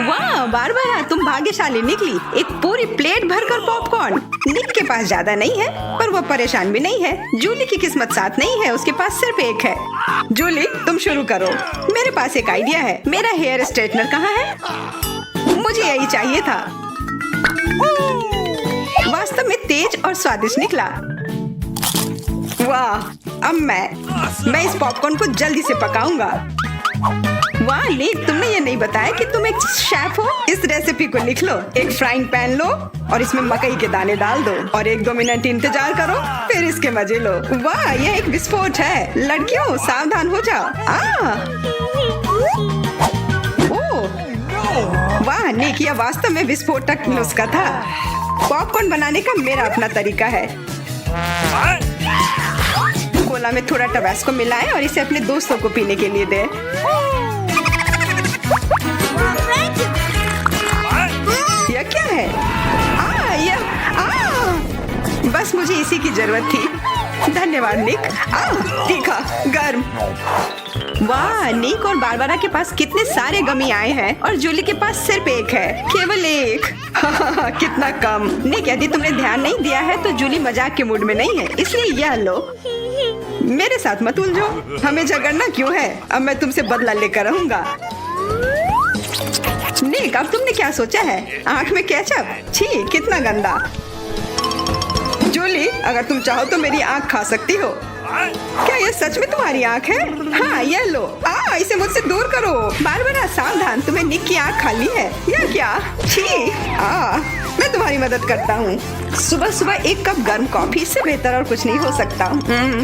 वाह बारबरा, तुम भाग्यशाली निकली। एक पूरी प्लेट भरकर पॉपकॉर्न। निक के पास ज्यादा नहीं है, पर वो परेशान भी नहीं है। जूली की किस्मत साथ नहीं है, उसके पास सिर्फ एक है। जूली, तुम शुरू करो। मेरे पास एक आइडिया है। मेरा हेयर स्ट्रेटनर कहाँ है? मुझे यही चाहिए था। वास्तव में तेज और स्वादिष्ट निकला। वाह, अब मैं इस पॉपकॉर्न को जल्दी से पकाऊंगा। वाह निक, तुमने ये नहीं बताया कि तुम एक शेफ हो। इस रेसिपी को लिख लो। एक फ्राइंग पैन लो और इसमें मकई के दाने डाल दो और 1-2 मिनट इंतजार करो, फिर इसके मजे लो। वाह, यह एक विस्फोट है। लड़कियों, सावधान हो जाओ। ओह, वाह निक, यह वास्तव में विस्फोटक नुस्खा था। पॉपकॉर्न बनाने का मेरा अपना तरीका है। कोला में थोड़ा टबास्को मिलाएं और इसे अपने दोस्तों को पीने के लिए दें। यह क्या है? बस मुझे इसी की जरूरत थी। धन्यवाद निक। तीखा, गर्म। वाह, निक और बारबरा के पास कितने सारे गमी आए हैं और जूली के पास सिर्फ एक है। केवल एक। कितना कम। निक, यदि तुमने ध्यान नहीं दिया है तो जूली मजाक के मूड में नहीं है, इसलिए यह लो। मेरे साथ मत उलझो। हमें झगड़ना क्यों है? अब मैं तुमसे बदला लेकर रहूंगा। निक, अब तुमने क्या सोचा है? आँख में केचप? छी, कितना गंदा। जूली, अगर तुम चाहो तो मेरी आँख खा सकती हो। क्या यह सच में तुम्हारी आँख है? हाँ, यह लो। इसे मुझसे दूर करो। बारबरा, सावधान, तुम्हें निक की आँख खाली है। यह क्या? छी। मैं तुम्हारी मदद करता हूँ। सुबह सुबह एक कप गर्म कॉफी, इससे बेहतर और कुछ नहीं हो सकता।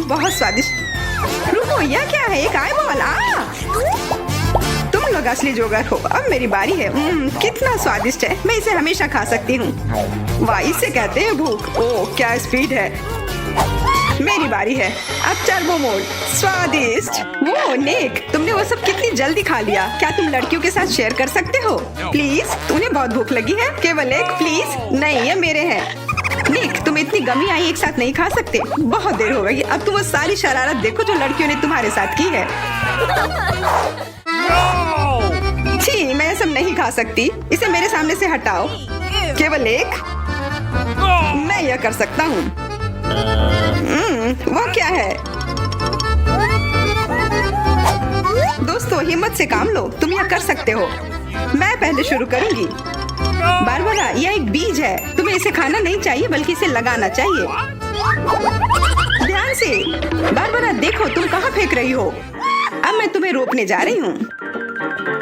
बहुत स्वादिष्ट। रुको, यह क्या है? एक आईबॉल। तुम लोग असली जोगर हो। अब मेरी बारी है। कितना स्वादिष्ट है। मैं इसे हमेशा खा सकती हूँ। वाह, इसे कहते हैं भूख। ओह, क्या स्पीड है। मेरी बारी है। अब टर्बो मोड। स्वादिष्ट। वो निक, तुमने वो सब कितनी जल्दी खा लिया। क्या तुम लड़कियों के साथ शेयर कर सकते हो? प्लीज, उन्हें बहुत भूख लगी है। केवल एक, प्लीज। नहीं, ये मेरे हैं। निक, तुम इतनी गमी आई एक साथ नहीं खा सकते। बहुत देर हो गई। अब तुम वो सारी शरारत देखो जो लड़कियों ने तुम्हारे साथ की है। छी, मैं सब नहीं खा सकती। इसे मेरे सामने से हटाओ। केवल एक। मैं यह कर सकता हूँ। वो क्या है? दोस्तों, हिम्मत से काम लो। तुम यह कर सकते हो। मैं पहले शुरू करूंगी। बारबरा, यह एक बीज है। तुम्हें इसे खाना नहीं चाहिए, बल्कि इसे लगाना चाहिए। ध्यान से। बारबरा, देखो तुम कहाँ फेंक रही हो। अब मैं तुम्हें रोकने जा रही हूँ।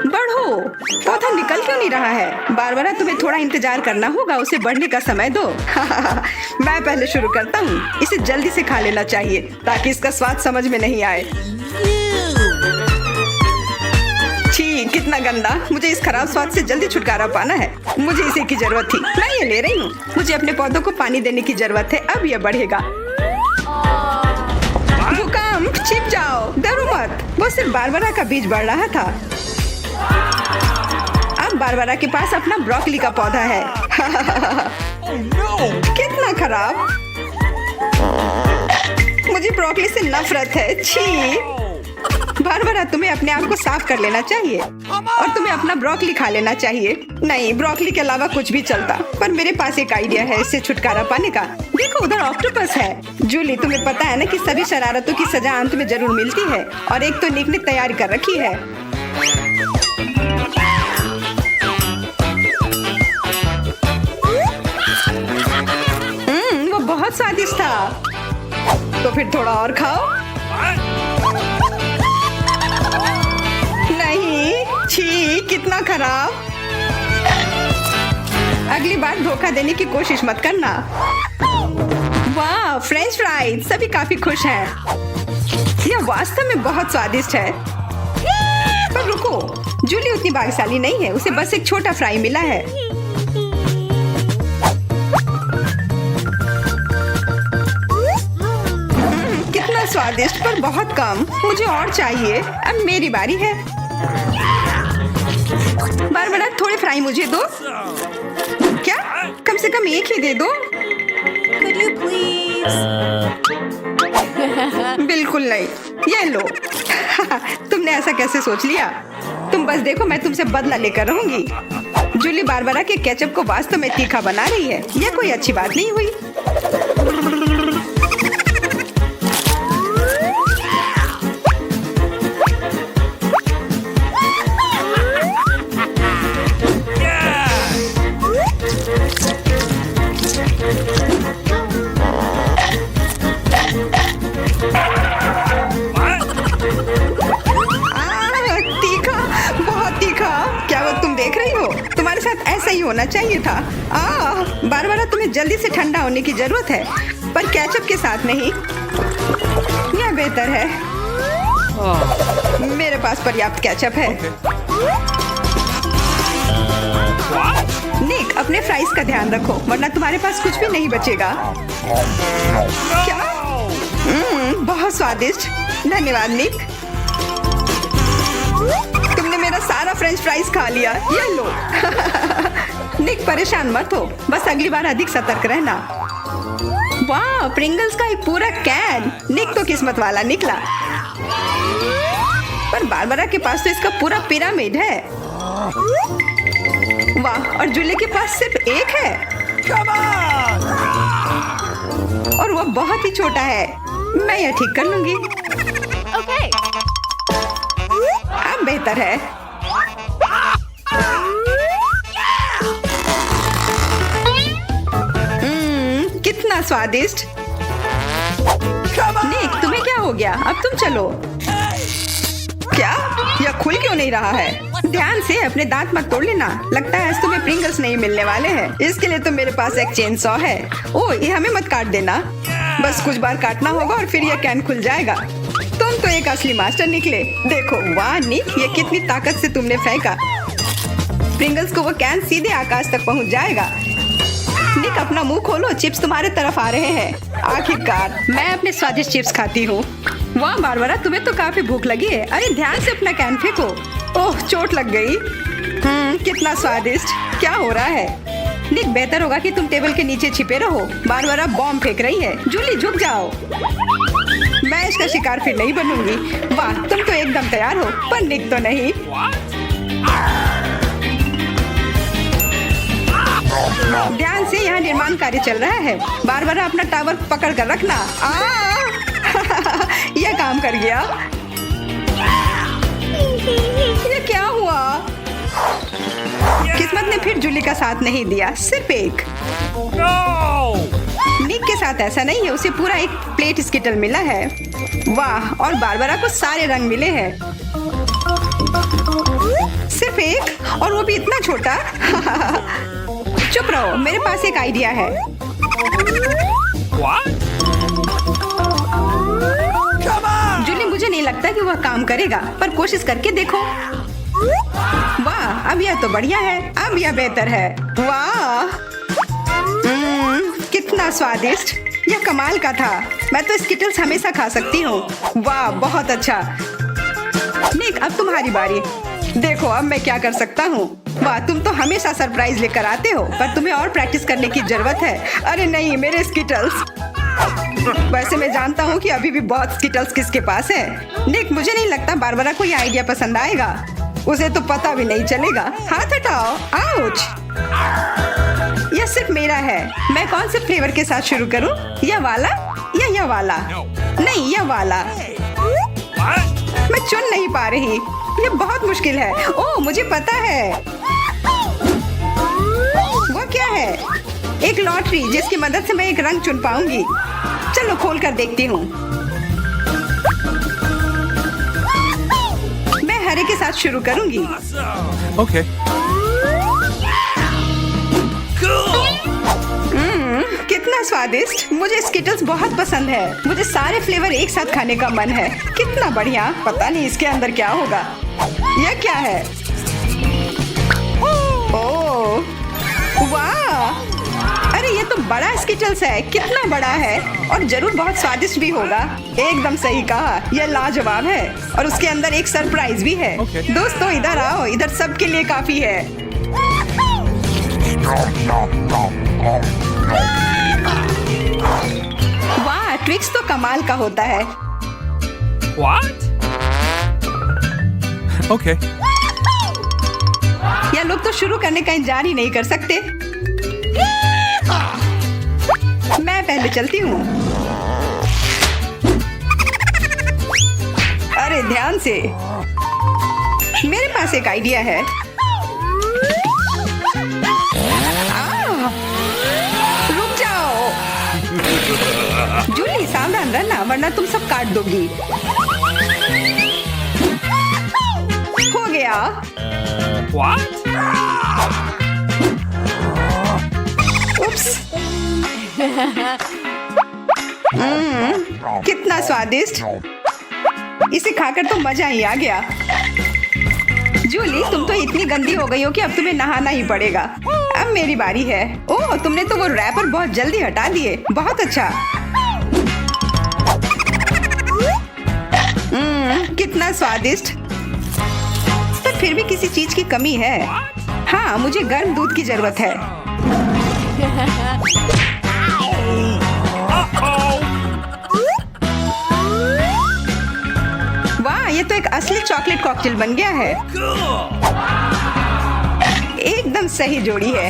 बढ़ो। पौधा निकल क्यों नहीं रहा है? बारबरा, तुम्हें थोड़ा इंतजार करना होगा। उसे बढ़ने का समय दो। मैं पहले शुरू करता हूँ। इसे जल्दी से खा लेना चाहिए ताकि इसका स्वाद समझ में नहीं आए। छी, कितना गंदा। मुझे इस खराब स्वाद से जल्दी छुटकारा पाना है। मुझे इसे की जरूरत थी। मैं ये ले रही हूँ। मुझे अपने पौधों को पानी देने की जरूरत है। अब यह बढ़ेगा। भूकंप, छिप जाओ। डरो मत। वो सिर्फ बारबरा का बीज बढ़ रहा था। अब बारबरा के पास अपना ब्रोकली का पौधा है। कितना खराब। मुझे ब्रोकली से नफरत है। छी। बारबरा, तुम्हें अपने आप को साफ कर लेना चाहिए और तुम्हें अपना ब्रोकली खा लेना चाहिए। नहीं, ब्रोकली के अलावा कुछ भी चलता, पर मेरे पास एक आइडिया है इससे छुटकारा पाने का। देखो, उधर ऑक्टोपस है। जूली, तुम्हें पता है ना कि सभी शरारतों की सजा अंत में जरूर मिलती है, और एक तो निक ने तैयारी कर रखी है। वो बहुत स्वादिष्ट था। तो फिर थोड़ा और खाओ। नहीं, छी, कितना खराब। अगली बार धोखा देने की कोशिश मत करना। वाह, फ्रेंच फ्राइज। सभी काफी खुश हैं। यह वास्तव में बहुत स्वादिष्ट है। पर रुको, जूली उतनी भाग्यशाली नहीं है। उसे बस एक छोटा फ्राई मिला है। कितना स्वादिष्ट, पर बहुत कम। मुझे और चाहिए। अब मेरी बारी है। बारबरा, थोड़े फ्राई मुझे दो। क्या? कम से कम एक ही दे दो। Could you please? बिल्कुल नहीं। ये लो। तुमने ऐसा कैसे सोच लिया? तुम बस देखो, मैं तुमसे बदला लेकर रहूंगी। जूली बारबरा के केचप को वास्तव में तीखा बना रही है। यह कोई अच्छी बात नहीं हुई। तीखा, बहुत तीखा। क्या वो तुम देख रही हो? तुम्हारे साथ ऐसा ही होना चाहिए था। बारबरा, तुम्हें जल्दी से ठंडा होने की जरूरत है, पर केचप के साथ नहीं। यह बेहतर है। मेरे पास पर्याप्त केचप है। निक, अपने फ्राइज का ध्यान रखो, वरना तुम्हारे पास कुछ भी नहीं बचेगा। क्या? बहुत स्वादिष्ट। धन्यवाद निक। तुमने मेरा सारा फ्रेंच फ्राइज खा लिया। ये लो। निक, परेशान मत हो, बस अगली बार अधिक सतर्क रहना। वाह, प्रिंगल्स का एक पूरा कैन। निक तो किस्मत वाला निकला। पर बारबरा के पास तो इसका पूरा पिरामिड है। वाह, और जूली के पास सिर्फ एक है। और वो बहुत ही छोटा है। मैं यह ठीक कर लूंगी। Okay. अब बेहतर है। कितना स्वादिष्ट। निक, तुम्हें क्या हो गया? अब तुम चलो। क्या? यह खुल क्यों नहीं रहा है? ध्यान से, अपने दांत मत तोड़ लेना। लगता है आज तुम्हें प्रिंगल्स नहीं मिलने वाले हैं। इसके लिए तो मेरे पास एक चेन सॉ है। ओह, ये हमें मत काट देना। बस कुछ बार काटना होगा और फिर यह कैन खुल जाएगा। तुम तो एक असली मास्टर निकले। देखो, वाह निक, ये कितनी ताकत से तुमने फेंका। प्रिंगल्स को वो कैन सीधे आकाश तक पहुंच जाएगा। निक, अपना मुंह खोलो, चिप्स तुम्हारे तरफ आ रहे हैं। आखिरकार मैं अपने स्वादिष्ट चिप्स खाती हूँ। वाह बारबरा, तुम्हें तो काफी भूख लगी है। अरे ध्यान से अपना कैन फेंको। ओह, चोट लग गई। कितना स्वादिष्ट। क्या हो रहा है? निक, बेहतर होगा कि तुम टेबल के नीचे छिपे रहो। बारबरा बॉम्ब फेंक रही है। जूली, झुक जाओ। मैं इसका शिकार फिर नहीं बनूंगी। वाह, तुम तो एकदम तैयार हो, पर निक तो नहीं। ध्यान से, यहाँ निर्माण कार्य चल रहा है। बारबरा, अपना टावर पकड़ कर रखना। यह काम कर गया। ये क्या हुआ? किस्मत ने फिर जूली का साथ नहीं दिया, सिर्फ एक। निक के साथ ऐसा नहीं है, उसे पूरा एक प्लेट स्किटल मिला है। वाह, और बारबरा को सारे रंग मिले हैं। सिर्फ एक, और वो भी इतना छोटा। चुप रहो, मेरे पास एक आइडिया है। जूली, मुझे नहीं लगता कि वह काम करेगा, पर कोशिश करके देखो। वाह, अब यह तो बढ़िया है। अब यह बेहतर है। वाह, कितना स्वादिष्ट। यह कमाल का था। मैं तो स्किटल्स हमेशा खा सकती हूँ। वाह, बहुत अच्छा। निक, अब तुम्हारी बारी। देखो अब मैं क्या कर सकता हूँ। वाह, तुम तो हमेशा सरप्राइज लेकर आते हो, पर तुम्हें और प्रैक्टिस करने की जरूरत है। अरे नहीं, मेरे स्किटल्स। वैसे मैं जानता हूँ कि अभी भी बहुत स्किटल्स किसके पास है। निक, मुझे नहीं लगता बारबरा को यह आइडिया पसंद आएगा। उसे तो पता भी नहीं चलेगा। हाथ हटाओ। आउच। यह सिर्फ मेरा है। मैं कौन से फ्लेवर के साथ शुरू करूं? यह वाला या यह वाला? नहीं, यह वाला। मैं चुन नहीं पा रही। यह बहुत मुश्किल है। ओह, मुझे पता है। वो क्या है? एक लॉटरी, जिसकी मदद से मैं एक रंग चुन पाऊंगी। चलो खोल कर देखती हूँ। मैं हरे के साथ शुरू करूंगी। Okay. कितना स्वादिष्ट। मुझे स्किटल्स बहुत पसंद है। मुझे सारे फ्लेवर एक साथ खाने का मन है। कितना बढ़िया। पता नहीं इसके अंदर क्या होगा। यह क्या है? ओह, वाह, अरे ये तो बड़ा स्किटल्स है। कितना बड़ा है, और जरूर बहुत स्वादिष्ट भी होगा। एकदम सही कहा, यह लाजवाब है। और उसके अंदर एक सरप्राइज भी है। Okay. दोस्तों इधर आओ, इधर सबके लिए काफी है। वाह, ट्विक्स तो कमाल का होता है। What? Okay. यह लोग तो शुरू करने का इंतजार ही नहीं कर सकते। मैं पहले चलती हूँ। अरे ध्यान से, मेरे पास एक आइडिया है। रुक जाओ। जूली सावधान रहना वरना तुम सब काट दोगी। हो गया। उप्स। कितना स्वादिष्ट। इसे खाकर तो मजा ही आ गया। जूली तुम तो इतनी गंदी हो गई हो कि अब तुम्हें नहाना ही पड़ेगा। अब मेरी बारी है। ओह तुमने तो वो रैपर बहुत जल्दी हटा दिए। बहुत अच्छा। कितना स्वादिष्ट। पर फिर भी किसी चीज की कमी है। हाँ मुझे गर्म दूध की जरूरत है। वाह ये तो एक असली चॉकलेट कॉकटेल बन गया है। एकदम सही जोड़ी है।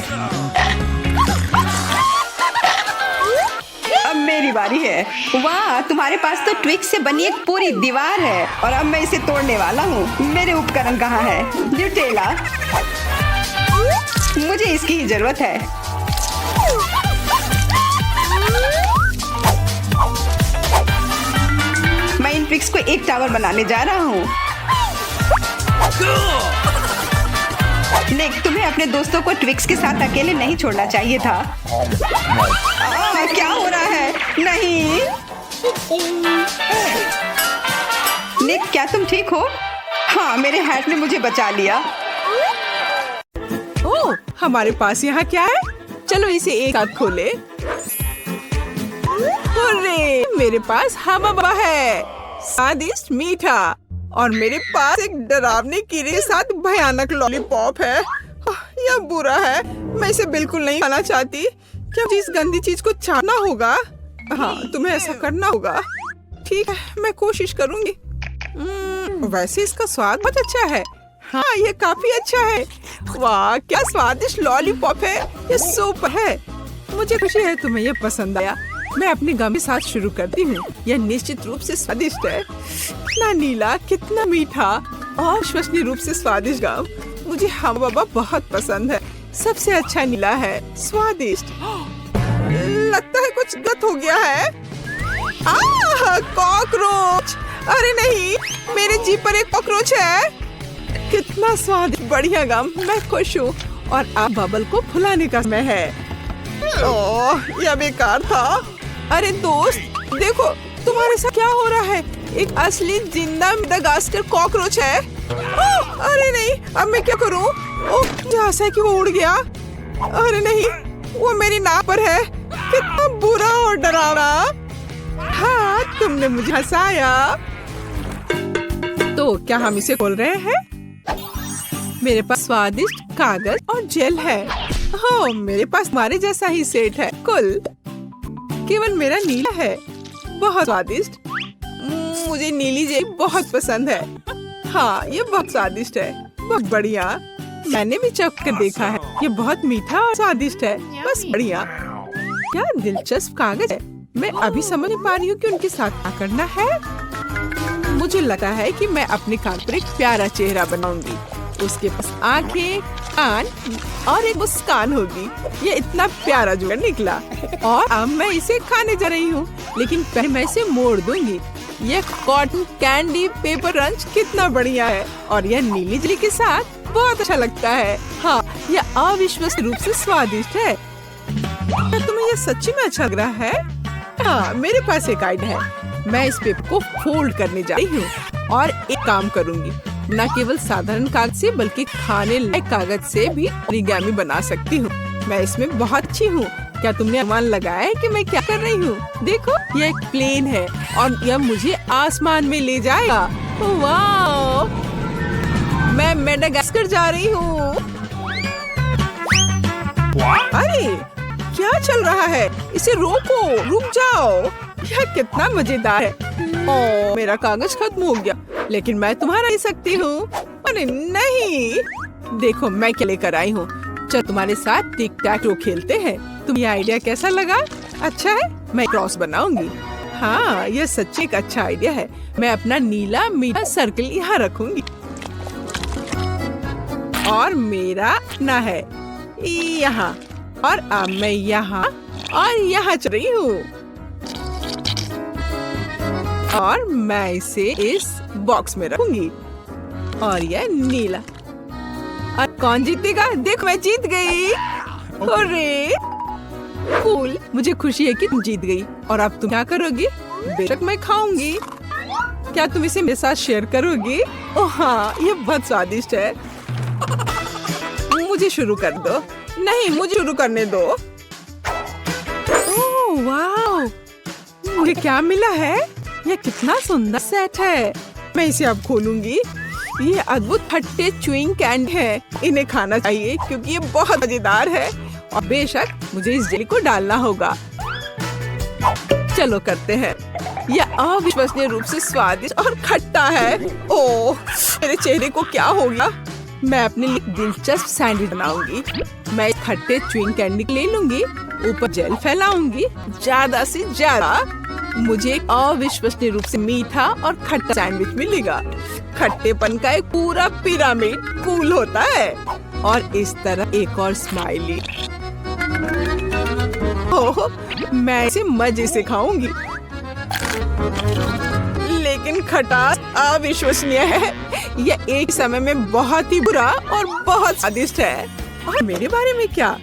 अब मेरी बारी है। वाह तुम्हारे पास तो ट्विक्स से बनी एक पूरी दीवार है और अब मैं इसे तोड़ने वाला हूँ। मेरे उपकरण कहाँ है? न्यूटेला। मुझे इसकी ही जरूरत है। मैं इन ट्विक्स को एक टावर बनाने जा रहा हूँ। निक तुम्हें अपने दोस्तों को ट्विक्स के साथ अकेले नहीं छोड़ना चाहिए था। क्या हो रहा है? नहीं निक क्या तुम ठीक हो? हाँ मेरे हैट ने मुझे बचा लिया। ओह हमारे पास यहाँ क्या है? चलो इसे एक साथ खोले। अरे मेरे पास हवा है, स्वादिष्ट मीठा, और मेरे पास एक डरावने कीड़े के साथ भयानक लॉलीपॉप है। यह बुरा है, मैं इसे बिल्कुल नहीं खाना चाहती। क्या मुझे इस गंदी चीज को चाटना होगा? हाँ तुम्हें ऐसा करना होगा। ठीक है मैं कोशिश करूंगी। वैसे इसका स्वाद बहुत अच्छा है। हाँ ये काफी अच्छा है। वाह क्या स्वादिष्ट लॉलीपॉप है। ये सुपर है। मुझे खुशी है तुम्हें ये पसंद आया। मैं अपने गम के साथ शुरू करती हूँ। यह निश्चित रूप से स्वादिष्ट है। कितना नीला, कितना मीठा और विश्वसनीय रूप से स्वादिष्ट गम। मुझे हम बाबा बहुत पसंद है। सबसे अच्छा नीला है, स्वादिष्ट। लगता है कुछ गलत हो गया है। कॉकरोच। अरे नहीं मेरे जीभ पर एक कॉकरोच है। कितना स्वादिष्ट, बढ़िया गम। मैं खुश हूँ और अब बबल को फुलाने का समय है। ओह यह बेकार था। अरे दोस्त देखो तुम्हारे साथ क्या हो रहा है। एक असली जिंदा मेडागास्कर कॉकरोच है। अरे नहीं अब मैं क्या करूं? ओह जैसा है कि वो उड़ गया। अरे नहीं वो मेरी नाक पर है। कितना बुरा और डरावना। हाँ तुमने मुझे हंसाया। तो क्या हम इसे खोल रहे हैं? मेरे पास स्वादिष्ट कागज और जेल है। हाँ मेरे पास हमारे जैसा ही सेट है। कुल केवल मेरा नीला है। बहुत स्वादिष्ट। मुझे नीली जेल बहुत पसंद है। हाँ ये बहुत स्वादिष्ट है। बहुत बढ़िया। मैंने भी चख कर देखा है। ये बहुत मीठा और स्वादिष्ट है। बस बढ़िया। क्या दिलचस्प कागज है। मैं अभी समझ नहीं पा रही हूँ कि उनके साथ क्या करना है। मुझे लगा है कि मैं अपने कान पर एक प्यारा चेहरा बनाऊंगी। उसके पास आंखें, कान और एक मुस्कान होगी। ये इतना प्यारा जुगाड़ निकला और अब मैं इसे खाने जा रही हूँ। लेकिन पहले मैं इसे मोड़ दूंगी। ये कॉटन कैंडी पेपर रंच कितना बढ़िया है और यह नीली जेली के साथ बहुत अच्छा लगता है। हाँ यह अविश्वसनीय रूप से स्वादिष्ट है। क्या तुम्हें यह सच्ची में अच्छा लग रहा है? हाँ मेरे पास एक आइडिया है। मैं इस पेपर को फोल्ड करने जा रही हूँ और एक काम करूँगी। न केवल साधारण कागज से बल्कि खाने लायक कागज से भी ओरिगामी बना सकती हूँ। मैं इसमें बहुत अच्छी हूँ। क्या तुमने अनुमान लगाया है कि मैं क्या कर रही हूँ? देखो यह एक प्लेन है और यह मुझे आसमान में ले जाएगा। वाह मैं मेडागास्कर जा रही हूँ। अरे क्या चल रहा है? इसे रोको, रुक जाओ। यह कितना मजेदार है। ओह मेरा कागज खत्म हो गया लेकिन मैं तुम्हारा ले सकती हूँ। अरे नहीं देखो मैं क्या लेकर आई हूँ। चल तुम्हारे साथ टिक टैक टो खेलते हैं। तुम्हें ये आइडिया कैसा लगा? अच्छा है। मैं क्रॉस बनाऊंगी। हाँ, यह सच्ची एक अच्छा आइडिया है। मैं अपना नीला मीठा सर्कल यहाँ रखूंगी और मेरा अपना है यहाँ, और अब मैं यहाँ और यहाँ चल रही हूँ और मैं इसे इस बॉक्स में रखूंगी और यह नीला। और कौन जीतेगा? देखो मैं जीत गई। अरे कूल, मुझे खुशी है कि तुम जीत गई। और अब तुम क्या करोगी? बेशक मैं खाऊंगी। क्या तुम इसे मेरे साथ शेयर करोगी? ओह हाँ, ये बहुत स्वादिष्ट है। मुझे शुरू कर दो। नहीं, मुझे शुरू करने दो। ओह वाह, मुझे क्या मिला है? यह कितना सुंदर सेट है। मैं इसे अब खोलूंगी। ये अद्भुत खट्टे च्युइंग कैंडी है। इन्हें खाना चाहिए क्योंकि ये बहुत मजेदार है और बेशक मुझे इस जेली को डालना होगा। चलो करते हैं। यह अविश्वसनीय रूप से स्वादिष्ट और खट्टा है। ओह, मेरे चेहरे को क्या हो गया? मैं अपने लिए दिलचस्प सैंडविच बनाऊंगी। मैं खट्टे च्युइंग कैंडी ले लूंगी, ऊपर जेल फैलाऊंगी ज्यादा से ज्यादा। मुझे एक अविश्वसनीय रूप से मीठा और खट्टा सैंडविच मिलेगा। खट्टेपन का एक पूरा पिरामिड कूल होता है। और इस तरह एक और स्माइली। ओह, मैं इसे मजे से खाऊंगी। लेकिन खटास अविश्वसनीय है। यह एक समय में बहुत ही बुरा और बहुत स्वादिष्ट है। और मेरे बारे में क्या?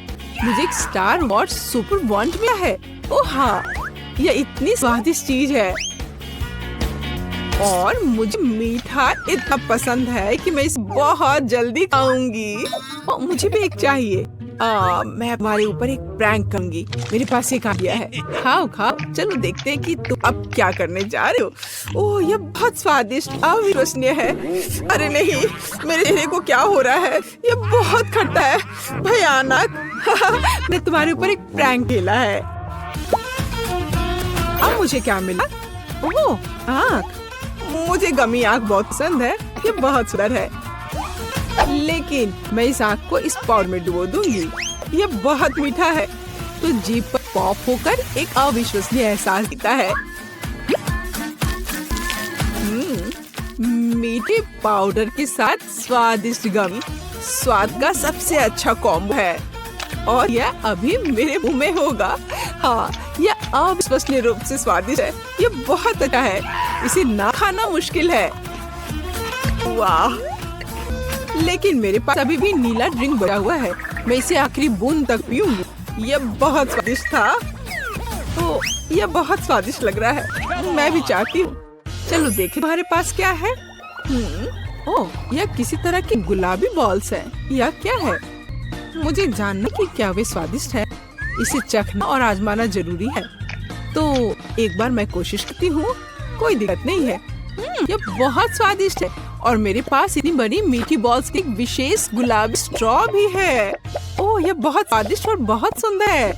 मुझे एक स्टार वॉर्स सुपर वॉन्ट मिला है। ओह हाँ, यह इतनी स्वादिष्ट चीज है और मुझे मीठा इतना पसंद है कि मैं इसे बहुत जल्दी खाऊंगी। और मुझे भी एक चाहिए। मैं तुम्हारे ऊपर एक प्रैंक करूंगी। मेरे पास एक आइडिया है। खाओ खाओ। चलो देखते हैं कि तुम अब क्या करने जा रहे हो। ओह, यह बहुत स्वादिष्ट अविश्वसनीय है। अरे नहीं, मेरे चेहरे को क्या हो रहा है? यह बहुत खट्टा है, भयानक। मैंने तुम्हारे ऊपर एक प्रैंक खेला है। अब मुझे क्या मिला? ओह, आँख। मुझे गमी आँख बहुत पसंद है। ये बहुत सुंदर है। लेकिन मैं इस आँख को इस पाउडर में डुबो दूंगी। ये बहुत मीठा है तो जीभ पर पॉप होकर एक अविश्वसनीय एहसास देता है। मीठे पाउडर के साथ स्वादिष्ट गमी स्वाद का सबसे अच्छा कॉम्बो है और यह अभी मेरे मुंह में होगा। हाँ, यह अविश्वसनीय रूप से स्वादिष्ट है। यह बहुत अच्छा है। इसे ना खाना मुश्किल है। वाह, लेकिन मेरे पास अभी भी नीला ड्रिंक बचा हुआ है। मैं इसे आखिरी बूंद तक पीऊंगी। यह बहुत स्वादिष्ट था। तो यह बहुत स्वादिष्ट लग रहा है। मैं भी चाहती हूँ। चलो देखें हमारे पास क्या है। ओह, यह किसी तरह की गुलाबी बॉल्स है। यह क्या है? मुझे जानना कि क्या वे स्वादिष्ट है। इसे चखना और आजमाना जरूरी है। तो एक बार मैं कोशिश करती हूँ। कोई दिक्कत नहीं है। यह बहुत स्वादिष्ट है और मेरे पास इतनी बड़ी मीठी बॉल्स की एक विशेष गुलाबी स्ट्रॉ भी है। ओह, यह बहुत स्वादिष्ट और बहुत सुंदर है।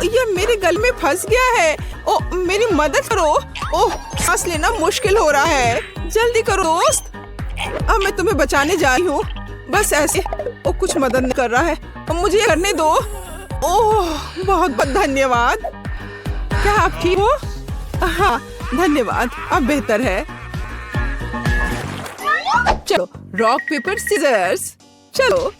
यह मेरे गले में फंस गया है। ओह, मेरी मदद करो। ओह, सांस लेना मुश्किल हो रहा है। जल्दी करो दोस्त। अब मैं तुम्हें बचाने जा रही हूँ। बस ऐसे। ओह, कुछ मदद नहीं कर रहा है। अब मुझे करने दो। ओह, बहुत बहुत धन्यवाद। क्या आप ठीक हो? हाँ, धन्यवाद। अब बेहतर है। चलो रॉक पेपर सीजर्स। चलो,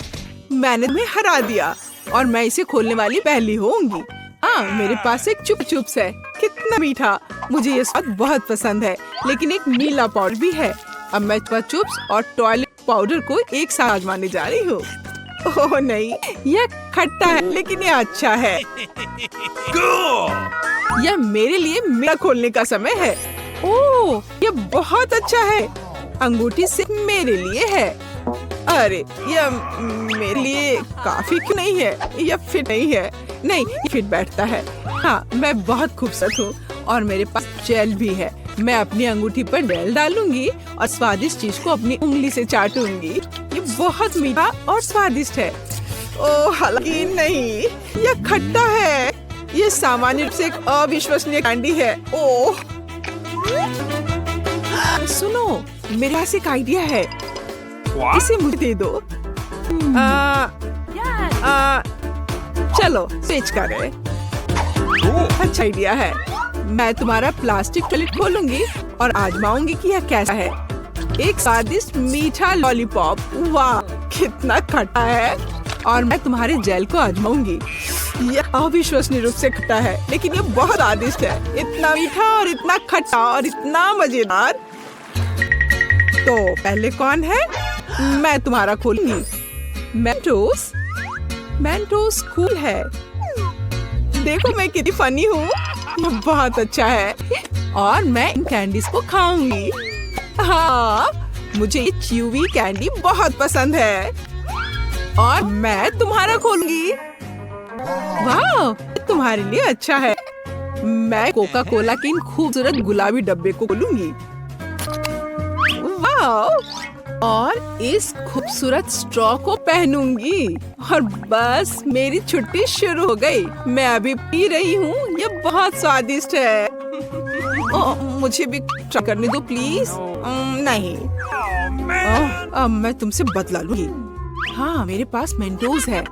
मैंने तुम्हें हरा दिया और मैं इसे खोलने वाली पहली होंगी। हाँ, मेरे पास एक चुप चुप्स है। कितना मीठा। मुझे ये स्वाद बहुत पसंद है। लेकिन एक नीला पाउडर भी है। अब मैं चुप चुप्स और टॉयलेट पाउडर को एक साथ आजमाने जा रही हूँ। ओह नहीं, यह खट्टा है लेकिन यह अच्छा है। यह मेरे लिए मेरा खोलने का समय है। ओह, यह बहुत अच्छा है। अंगूठी सिर्फ मेरे लिए है। अरे, यह मेरे लिए काफी क्यों नहीं है? यह फिट नहीं है। नहीं, ये फिट बैठता है। हाँ, मैं बहुत खूबसूरत हूँ और मेरे पास जेल भी है। मैं अपनी अंगूठी पर जेल डालूंगी और स्वादिष्ट चीज को अपनी उंगली से चाटूंगी। ये बहुत मीठा और स्वादिष्ट है। ओह, हालांकि नहीं, यह खट्टा है। ये सामान्य रूप से एक अविश्वसनीय कैंडी है। ओह, सुनो, मेरे पास एक आइडिया है। इसे मुझे दे दो। चलो स्विच कर रहे। अच्छा आइडिया है। मैं तुम्हारा प्लास्टिक टॉयलेट खोलूंगी और आजमाऊंगी कि यह कैसा है। एक स्वादिष्ट मीठा लॉलीपॉप, वाह कितना खट्टा है। और मैं तुम्हारे जेल को आजमाऊंगी। यह अविश्वसनीय रूप से खट्टा है, लेकिन यह बहुत स्वादिष्ट है। इतना मीठा और इतना खट्टा और इतना मजेदार। तो पहले कौन है? मैं तुम्हारा खोलूंगी। मेंटोस, मेंटोस कूल है। देखो मैं कितनी फनी हूँ। यह बहुत अच्छा है और मैं इन कैंडीज को खाऊंगी। हाँ, मुझे ये च्यूवी कैंडी बहुत पसंद है और मैं तुम्हारा खोलूंगी। वाह, तुम्हारे लिए अच्छा है। मैं कोका कोला के इन खूबसूरत गुलाबी डब्बे को खोलूंगी। वाह, और इस खूबसूरत स्ट्रॉ को पहनूंगी और बस मेरी छुट्टी शुरू हो गई। मैं अभी पी रही हूँ, ये बहुत स्वादिष्ट है। मुझे भी ट्राई करने दो प्लीज। नहीं, अब मैं तुमसे बदला लूंगी। हाँ, मेरे पास मेंटोस है।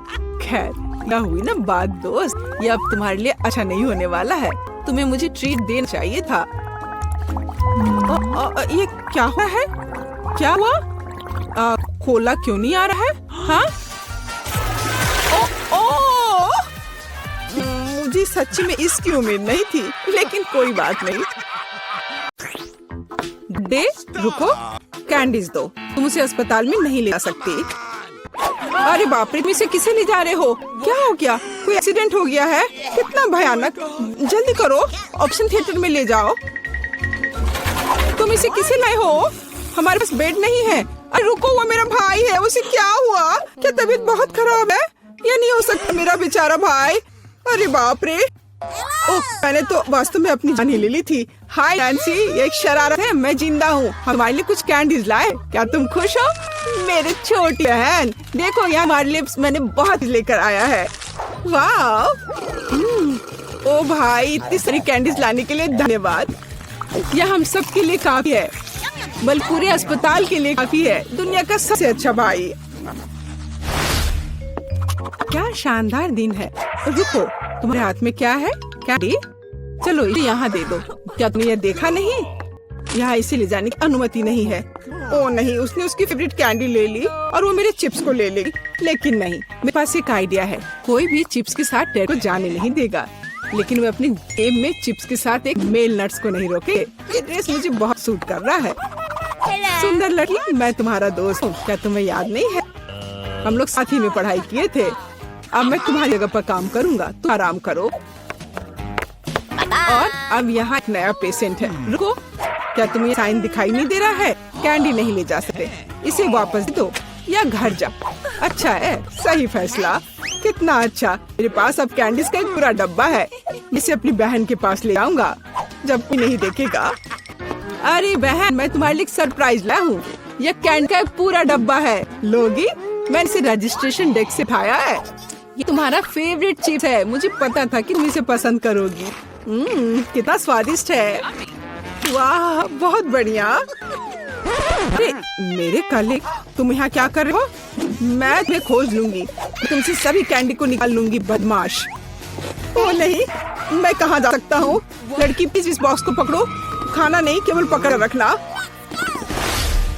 खैर, क्या हुई ना बात दोस्त, ये अब तुम्हारे लिए अच्छा नहीं होने वाला है। तुम्हें मुझे ट्रीट देना चाहिए था। ये क्या हुआ है? क्या हुआ? कोला क्यों नहीं आ रहा है? हाँ? मुझे सच्ची में इसकी उम्मीद नहीं थी, लेकिन कोई बात नहीं। रुको, कैंडीज दो। तुम उसे अस्पताल में नहीं ले जा सकती। अरे बाप रे, तुम इसे किसे ले जा रहे हो? क्या हो गया? कोई एक्सीडेंट हो गया है? कितना भयानक। जल्दी करो, ऑप्शन थिएटर में ले जाओ। तुम इसे किसे लाए हो? हमारे पास बेड नहीं है। अरे रुको, वो मेरा भाई है। उसे क्या हुआ? क्या तबीयत बहुत खराब है? ये नहीं हो सकता, मेरा बेचारा भाई। अरे बाप रे। ओह, मैंने तो वास्तव में अपनी जान ही ले ली थी। हाय नैन्सी, ये एक शरारत है। मैं जिंदा हूँ। हमारे लिए कुछ कैंडीज लाए। क्या तुम खुश हो? मेरी छोटी बहन, देखो यहाँ हमारे लिए मैंने बहुत लेकर आया है। वाह, ओ भाई, इतनी सारी कैंडीज लाने के लिए धन्यवाद। यह हम सब के लिए काफी है, बल्कि पूरे अस्पताल के लिए काफी है। दुनिया का सबसे अच्छा भाई। क्या शानदार दिन है। रुको, तुम्हारे हाथ में क्या है? कैंडी? चलो इसे यहाँ दे दो। क्या तुमने यह देखा नहीं? यहाँ इसे ले जाने की अनुमति नहीं है। ओ नहीं, उसने उसकी फेवरेट कैंडी ले ली और वो मेरे चिप्स को ले लेगी। लेकिन नहीं, मेरे पास एक आइडिया है। कोई भी चिप्स के साथ टेड को जाने नहीं देगा, लेकिन मैं अपनी जेब में चिप्स के साथ एक मेल नट्स को नहीं रोके। ये ड्रेस मुझे बहुत सूट कर रहा है। सुंदर लड़की, मैं तुम्हारा दोस्त हूँ। क्या तुम्हें याद नहीं है? हम लोग साथ ही में पढ़ाई किए थे। अब मैं तुम्हारी जगह पर काम करूँगा, तुम आराम करो। और अब यहाँ एक नया पेशेंट है। रुको, क्या तुम्हें साइन दिखाई नहीं दे रहा है? कैंडी नहीं ले जा सकते, इसे वापस दो या घर जा। अच्छा है, सही फैसला। कितना अच्छा, मेरे पास अब कैंडीज का एक पूरा डब्बा है। इसे अपनी बहन के पास ले आऊंगा जब कोई नहीं देखेगा। अरे बहन, मैं तुम्हारे लिए सरप्राइज लाया हूँ। यह कैंडी का एक पूरा डब्बा है। लोगी, मैंने इसे रजिस्ट्रेशन डेस्क से उठाया है। ये तुम्हारा फेवरेट चिप्स है। मुझे पता था कि तुम इसे पसंद करोगी। कितना स्वादिष्ट है। वाह, बहुत बढ़िया। अरे मेरे कलीग, तुम यहाँ क्या कर रहे हो? मैं तुम्हें खोज लूंगी, तुमसे सभी कैंडी को निकाल लूंगी, बदमाश। ओ नहीं, मैं कहाँ जा सकता हूँ? लड़की प्लीज इस बॉक्स को पकड़ो। खाना नहीं, केवल पकड़ रखना।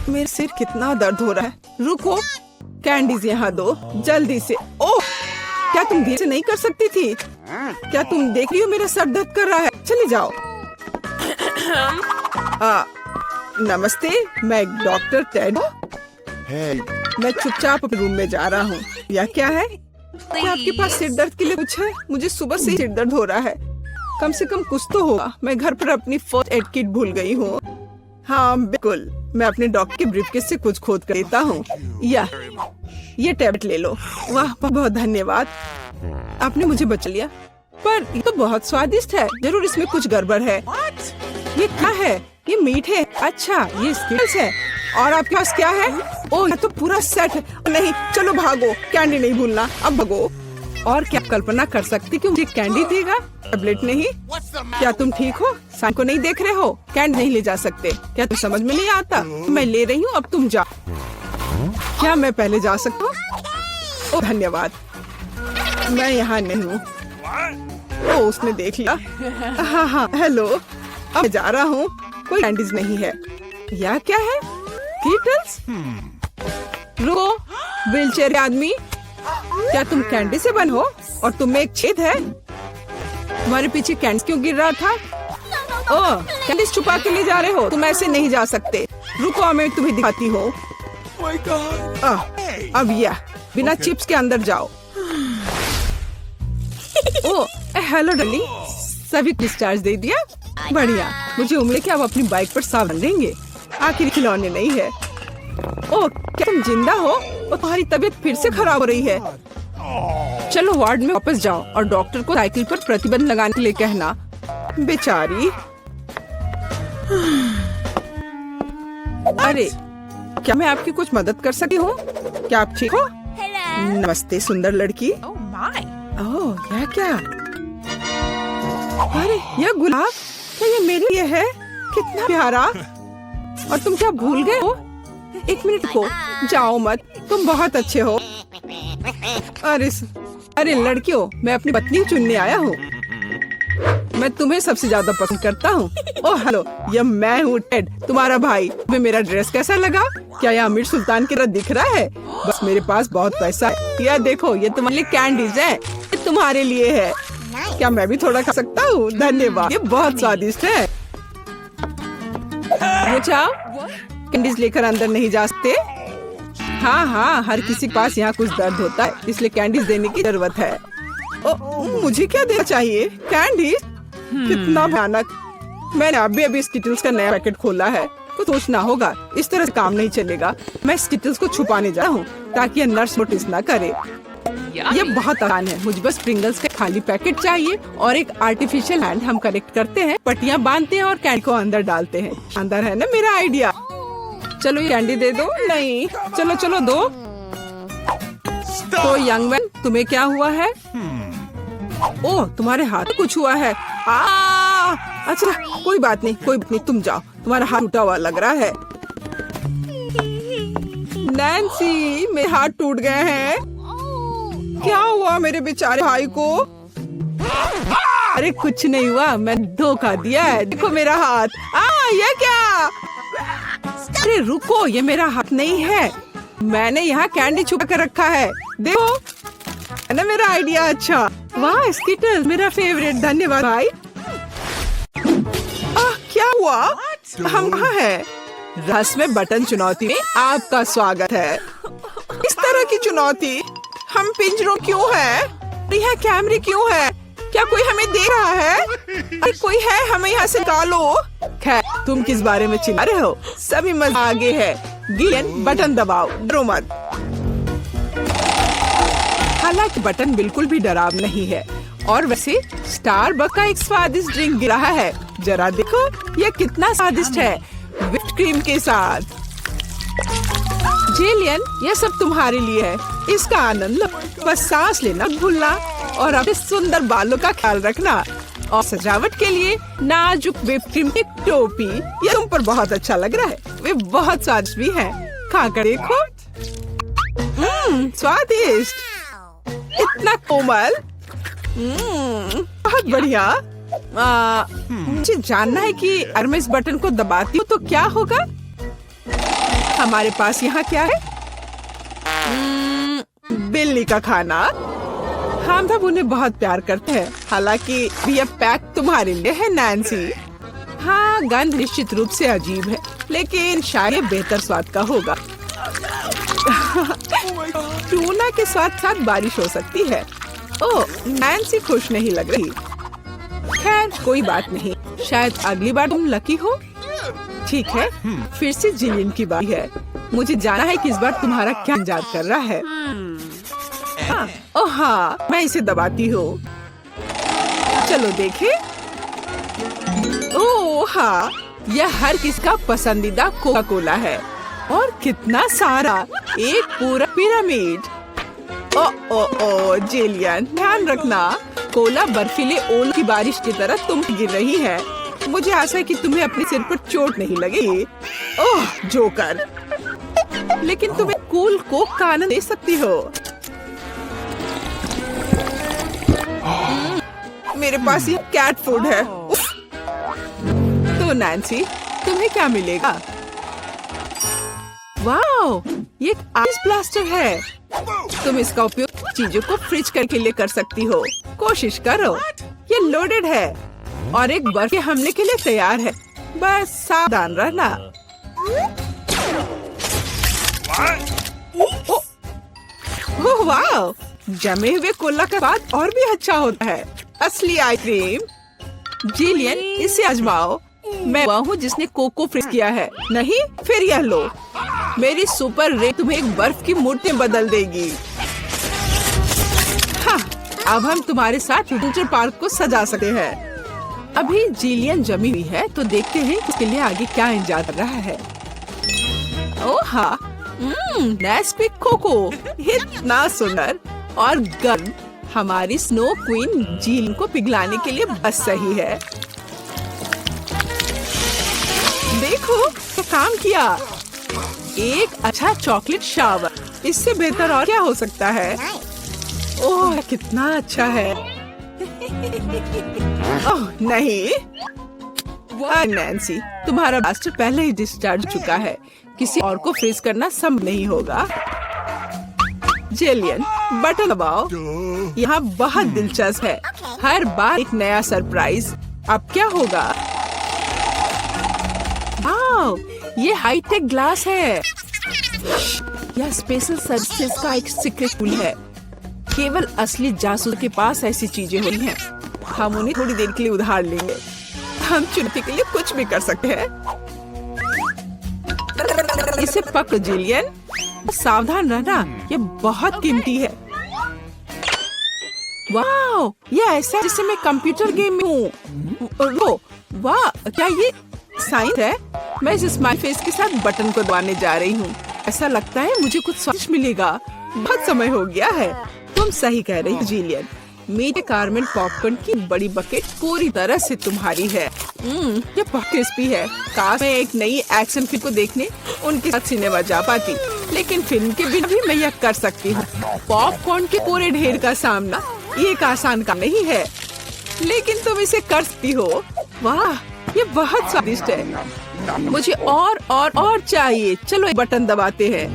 मेरे सिर कितना दर्द हो रहा है। रुको, कैंडीज यहाँ दो जल्दी से। ओह, क्या तुम धीरे से नहीं कर सकती थी? क्या तुम देख रही हो मेरा सर दर्द कर रहा है? चले जाओ। नमस्ते, मैं डॉक्टर टेड। मैं चुपचाप अपने रूम में जा रहा हूँ। यह क्या है? क्या आपके पास सिर दर्द के लिए कुछ है? मुझे सुबह से सिर दर्द हो रहा है। कम से कम कुछ तो होगा। मैं घर पर अपनी फर्स्ट एड किट भूल गई हूँ। हाँ बिल्कुल, मैं अपने डॉक्टर के ब्रीफकेस से कुछ खोद कर देता हूँ। ये टैबलेट ले लो। वाह, बहुत धन्यवाद, आपने मुझे बचा लिया। पर ये तो बहुत स्वादिष्ट है। जरूर इसमें कुछ गड़बड़ है। ये क्या है? ये मीट है। अच्छा, ये स्किल्स है। और आपके पास क्या है? ओह, ये तो पूरा सेट है। नहीं, चलो भागो, कैंडी नहीं भूलना। अब भागो। और क्या कल्पना कर सकती कि मुझे कैंडी देगा, टैबलेट नहीं? क्या तुम ठीक हो? साइन को नहीं देख रहे हो? कैंडी नहीं ले जा सकते। क्या तुम समझ में नहीं आता? मैं ले रही हूँ, अब तुम जाओ। क्या मैं पहले जा सकता हूँ? ओह धन्यवाद, मैं यहाँ नहीं हूँ। ओह उसने देख लिया। हाँ हाँ हेलो, अब मैं जा रहा हूँ। कोई कैंडीज नहीं है। यह क्या है? कीटल्स? रुको, व्हीलचेयर आदमी, क्या तुम कैंडी से बन हो और तुम में एक छेद है? तुम्हारे पीछे कैंडी क्यों गिर रहा था? ओह कैंडीज छुपा के ले जा रहे हो? तुम ऐसे नहीं जा सकते। रुको मैं तुम्हें दिखाती हूँ। अब यह बिना चिप्स के अंदर जाओ। ओह हेलो डार्लिंग, सभी डिस्चार्ज दे दिया? बढ़िया, मुझे उम्मीद है कि आप अपनी बाइक पर सावधान रहेंगे। आखिर खिलौने नहीं है। ओह क्या तुम जिंदा हो? और तुम्हारी तबीयत फिर से खराब हो रही है। चलो वार्ड में वापस जाओ और डॉक्टर को साइकिल पर प्रतिबंध लगाने के लिए कहना। बेचारी। अरे क्या मैं आपकी कुछ मदद कर सकती हूँ? क्या आप ठीक हो? नमस्ते सुंदर लड़की। ओह यह क्या? अरे यह गुलाब, क्या ये मेरे लिए है? कितना प्यारा। और तुम क्या भूल गए हो? एक मिनट को जाओ मत, तुम बहुत अच्छे हो। अरे लड़कियों, मैं अपनी पत्नी चुनने आया हूँ। मैं तुम्हें सबसे ज्यादा पसंद करता हूँ। ओह हेलो, यह मैं हूँ टेड, तुम्हारा भाई। तुम्हें मेरा ड्रेस कैसा लगा? क्या यह अमीर सुल्तान की तरह दिख रहा है? बस मेरे पास बहुत पैसा है। यह देखो, ये तुम्हारे लिए कैंडीज है, ये तुम्हारे लिए है। क्या मैं भी थोड़ा खा सकता हूँ? धन्यवाद, ये बहुत स्वादिष्ट है। जाओ, कैंडीज लेकर अंदर नहीं जा सकते? हाँ, हर किसी के पास यहाँ कुछ दर्द होता है, इसलिए कैंडीज देने की जरूरत है। मुझे क्या देना चाहिए? कैंडीज? कितना भयानक। मैंने अभी स्किटल्स का नया पैकेट खोला है। कुछ सोचना होगा, इस तरह से काम नहीं चलेगा। मैं स्किटल्स को छुपाने जा रहा हूँ ताकि यह नर्स नोटिस न करे। ये बहुत आसान है, मुझे बस प्रिंगल्स का खाली पैकेट चाहिए और एक आर्टिफिशियल हैंड। हम कलेक्ट करते हैं, पट्टियाँ बांधते हैं और कैंडी को अंदर डालते हैं। अंदर है ना मेरा आइडिया। चलो ये कैंडी दे दो। नहीं, चलो दो। तो यंग मैन, तुम्हें क्या हुआ है? ओह तुम्हारे हाथ में कुछ हुआ है। अच्छा कोई बात नहीं, तुम जाओ, तुम्हारा हाथ टूटा हुआ लग रहा है। नैन्सी, मेरे हाथ टूट गए हैं। क्या हुआ मेरे बेचारे भाई को? अरे कुछ नहीं हुआ, मैं धोखा दिया है। देखो मेरा हाथ। ये क्या? अरे रुको, ये मेरा हाथ नहीं है। मैंने यहाँ कैंडी छुपा कर रखा है। देखो है ना मेरा आइडिया। अच्छा वाह, स्किटल्स मेरा फेवरेट। धन्यवाद भाई। क्या हुआ? हम कहाँ हैं? रस में बटन चुनौती में आपका स्वागत है। इस तरह की चुनौती? हम पिंजरों क्यों है? यह कैमरे क्यों है? क्या कोई हमें देख रहा है? अरे कोई है, हमें यहाँ से निकालो। खैर तुम किस बारे में चिल्ला रहे हो? सभी मजा आगे है। गिलियन बटन दबाओ, डरो मत। हालांकि बटन बिल्कुल भी डरावना नहीं है। और वैसे स्टारबक्स का एक स्वादिष्ट ड्रिंक गिरा है। जरा देखो यह कितना स्वादिष्ट है, व्हिप्ड क्रीम के साथ। जेलियन, यह सब तुम्हारे लिए है, इसका आनंद लो। बस सांस लेना भूलना और अपने सुंदर बालों का ख्याल रखना। और सजावट के लिए नाजुक व्हिप्ड क्रीम की टोपी, यह तुम पर बहुत अच्छा लग रहा है। वे बहुत स्वादिष्ट भी हैं, खाकर देखो। स्वादिष्ट, इतना कोमल। बहुत बढ़िया। मुझे जानना है कि अगर मैं इस बटन को दबाती हूँ तो क्या होगा? हमारे पास यहाँ क्या है? बिल्ली का खाना। हम सब उन्हें बहुत प्यार करते हैं। हालांकि यह पैक तुम्हारे लिए है नैन्सी। हाँ, गंध निश्चित रूप से अजीब है, लेकिन शायद बेहतर स्वाद का होगा। टूना के साथ बारिश हो सकती है। ओह, नैन्सी खुश नहीं लग रही। खैर कोई बात नहीं, शायद अगली बार तुम लकी हो। ठीक है, फिर से जिलियन की बारी है। मुझे जाना है कि इस बार तुम्हारा क्या इंतजार कर रहा है। ओह हाँ, मैं इसे दबाती हूँ। चलो देखें। ओह हाँ, यह हर किसका पसंदीदा कोका कोला है। और कितना सारा, एक पूरा पिरामिड। ओ जेलियन, ध्यान रखना, कोला बर्फीले ओल की बारिश की तरह तुम गिर रही है। मुझे आशा है कि तुम्हें अपने सिर पर चोट नहीं लगेगी। ओह जोकर, लेकिन तुम्हें कूल कोक का आनंद ले सकती हो। मेरे पास ये कैट फूड है। उफ। तो नैन्सी, तुम्हें क्या मिलेगा? वाओ, ये एक आइस ब्लास्टर है। तुम इसका उपयोग चीजों को फ्रिज करके लिए कर सकती हो। कोशिश करो। ये लोडेड है और एक बर्फ के हमले के लिए तैयार है। बस सावधान रहना। ओह वाह, जमे हुए कोला का स्वाद और भी अच्छा होता है। असली आइसक्रीम। जिलियन, इसे आजमाओ। मैं वह हूँ जिसने कोको फ्रीज किया है। नहीं, फिर यह लो। मेरी सुपर रे तुम्हें एक बर्फ की मूर्ति बदल देगी। हाँ, अब हम तुम्हारे साथ एडवेंचर पार्क को सजा सकते हैं। अभी जिलियन जमी हुई है, तो देखते हैं इसके लिए आगे क्या इंतजार कर रहा है। ओह हाँ, नेस्क्विक कोको, इतना सुंदर और गर्म। हमारी स्नो क्वीन जिलियन को पिघलाने के लिए बस सही है। देखो, तो काम किया। एक अच्छा चॉकलेट शावर, इससे बेहतर और क्या हो सकता है? ओह, कितना अच्छा है। ओह नहीं, नैन्सी, तुम्हारा ब्लास्टर पहले ही डिस्चार्ज हो चुका है। किसी और को फ्रीज करना संभव नहीं होगा। जेलियन, बटन दबाओ। यहाँ बहुत दिलचस्प है। हर बार एक नया सरप्राइज। अब क्या होगा? वाओ, ये हाईटेक ग्लास है। यह स्पेशल सर्विसेज का एक सीक्रेट टूल है। केवल असली जासूस के पास ऐसी चीजें होती हैं। हम उन्हें थोड़ी देर के लिए उधार लेंगे। हम चुनौती के लिए कुछ भी कर सकते हैं। इसे पकड़ जिलियन, सावधान रहना, ये बहुत कीमती है। वाह, ये ऐसा जैसे मैं कंप्यूटर गेम में हूँ। वाह, क्या ये साइंस है? मैं इस स्माइल फेस के साथ बटन को दबाने जा रही हूँ। ऐसा लगता है मुझे कुछ स्वादिष्ट मिलेगा। बहुत समय हो गया है। तुम सही कह रही हो जिलियन। मीठे कारमेल पॉपकॉर्न की बड़ी बकेट पूरी तरह से तुम्हारी है। ये बहुत क्रिस्पी है। काश मैं एक नई एक्शन फिल्म को देखने उनके साथ सिनेमा जा पाती, लेकिन फिल्म के बिना भी मैं यह कर सकती हूँ। पॉपकॉर्न के पूरे ढेर का सामना ये एक आसान काम नहीं है, लेकिन तुम इसे कर सकती हो। वाह, ये बहुत स्वादिष्ट है। मुझे और चाहिए। चलो एक बटन दबाते हैं।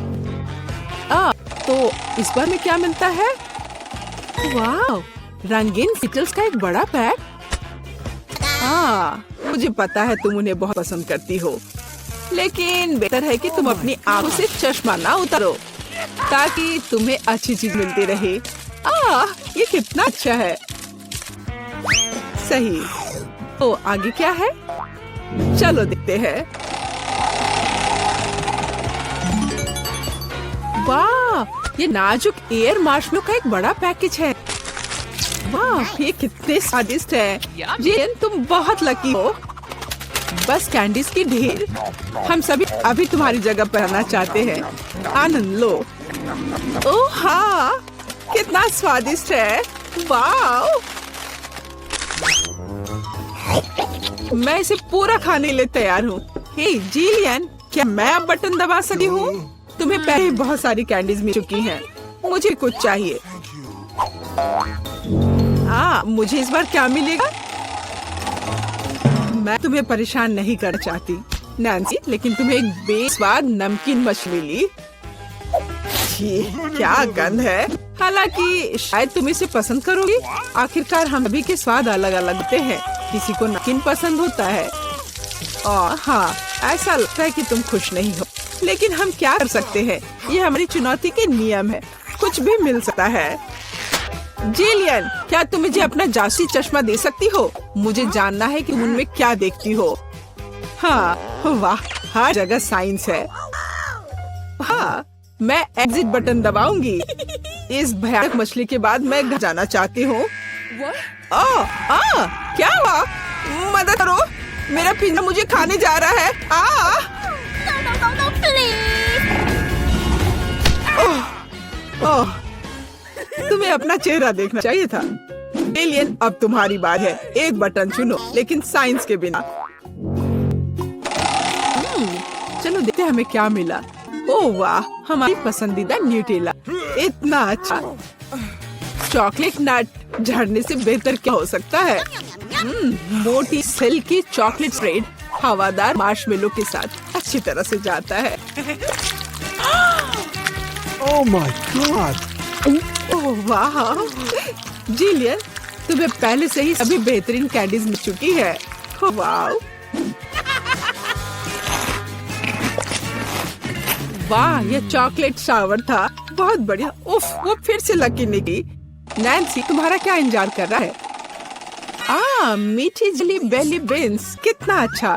तो इस बार में क्या मिलता है? वाह, रंगीन किटल्स का एक बड़ा पैक। मुझे पता है तुम उन्हें बहुत पसंद करती हो, लेकिन बेहतर है कि तुम अपनी आंखों से चश्मा ना उतारो, ताकि तुम्हें अच्छी चीज मिलती रहे। ये कितना अच्छा है। सही। तो आगे क्या है? चलो देखते हैं। वाह, ये नाजुक एयर मार्शमेलो का एक बड़ा पैकेज है। वाह, ये कितने स्वादिष्ट है। जेन, तुम बहुत लकी हो। बस कैंडीज की ढेर। हम सभी अभी तुम्हारी जगह पर आना चाहते हैं। आनंद लो। ओह हाँ, कितना स्वादिष्ट है। वाह, मैं इसे पूरा खाने के लिए तैयार हूँ। हे जिलियन, क्या मैं अब बटन दबा सकती हूँ? तुम्हें पहले बहुत सारी कैंडीज मिल चुकी हैं। मुझे कुछ चाहिए। मुझे इस बार क्या मिलेगा? मैं तुम्हें परेशान नहीं करना चाहती नैन्सी, लेकिन तुम्हें एक बेस्वाद नमकीन मछली मिली। क्या गंध है। हालांकि शायद तुम इसे पसंद करोगी। आखिरकार हम सभी के स्वाद अलग अलग होते हैं। किसी को नमकीन पसंद होता है और हाँ, ऐसा लगता है कि तुम खुश नहीं हो, लेकिन हम क्या कर सकते हैं? ये हमारी चुनौती के नियम है। कुछ भी मिल सकता है। जिलियन, क्या तुम मुझे अपना जासूसी चश्मा दे सकती हो? मुझे जानना है कि उनमें क्या देखती हो। हाँ, वाह, हर जगह साइंस है। हाँ, मैं एग्जिट बटन दबाऊंगी। इस भयानक मछली के बाद मैं घर जाना चाहती हूँ। क्या हुआ? मदद करो, मेरा पिंजरा मुझे खाने जा रहा है। No, please. तुम्हें अपना चेहरा देखना चाहिए था। एलियन, अब तुम्हारी बात है। एक बटन चुनो, लेकिन साइंस के बिना। चलो देखते हैं हमें क्या मिला। ओह वाह, हमारी पसंदीदा न्यूटेला, इतना अच्छा। चॉकलेट नट झड़ने से बेहतर क्या हो सकता है? मोटी सिल्की चॉकलेट स्प्रेड हवादार मार्शमेलो के साथ अच्छी तरह से जाता है। Oh my God! ओह वाह, जिलियन, तुम्हें पहले से ही सभी बेहतरीन कैंडीज मिल चुकी है। वाह वाह, ये चॉकलेट शावर था, बहुत बढ़िया। उफ, वो फिर से लकी निकली। नैन्सी, तुम्हारा क्या इंतजार कर रहा है? मीठी जली बेली बीन्स, कितना अच्छा।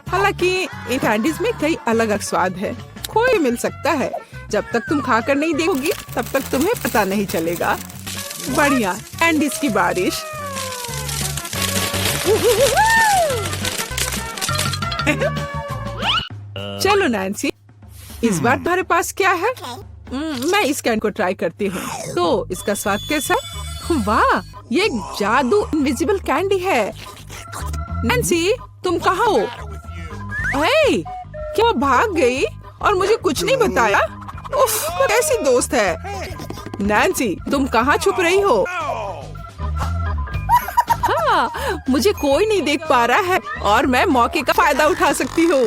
हालांकि इन कैंडीज में कई अलग अलग स्वाद है, कोई मिल सकता है। जब तक तुम खाकर नहीं देखोगी तब तक तुम्हें पता नहीं चलेगा। बढ़िया, कैंडीज की बारिश। चलो नैन्सी, इस बार तुम्हारे पास क्या है? मैं इस कैंडी को ट्राई करती हूँ। तो इसका स्वाद कैसा है? वाह, ये एक जादू इनविजिबल कैंडी है। नैन्सी, तुम कहाँ हो? हे, क्या वो भाग गई और मुझे कुछ नहीं बताया? उफ, कैसी दोस्त है। नैन्सी, तुम कहाँ छुप रही हो? हाँ, मुझे कोई नहीं देख पा रहा है और मैं मौके का फायदा उठा सकती हूँ।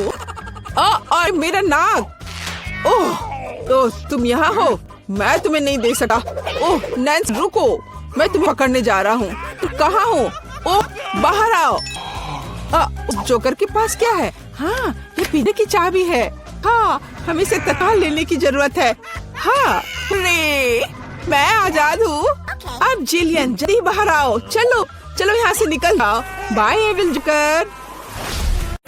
और मेरा नाक। ओह, तुम यहाँ हो, मैं तुम्हें नहीं देख सका। ओह नैन्सी, रुको, मैं तुम्हें पकड़ने जा रहा हूँ। तुम कहाँ हो? ओह, बाहर आओ। जोकर के पास क्या है? हाँ, ये पीने की चाबी है। हाँ, हमें इसे तत्काल लेने की जरूरत है। हाँ, रे, मैं आजाद हूँ। अब जिलियन, जल्दी बाहर आओ। चलो चलो, यहाँ से निकल जाओ। Bye evil joker.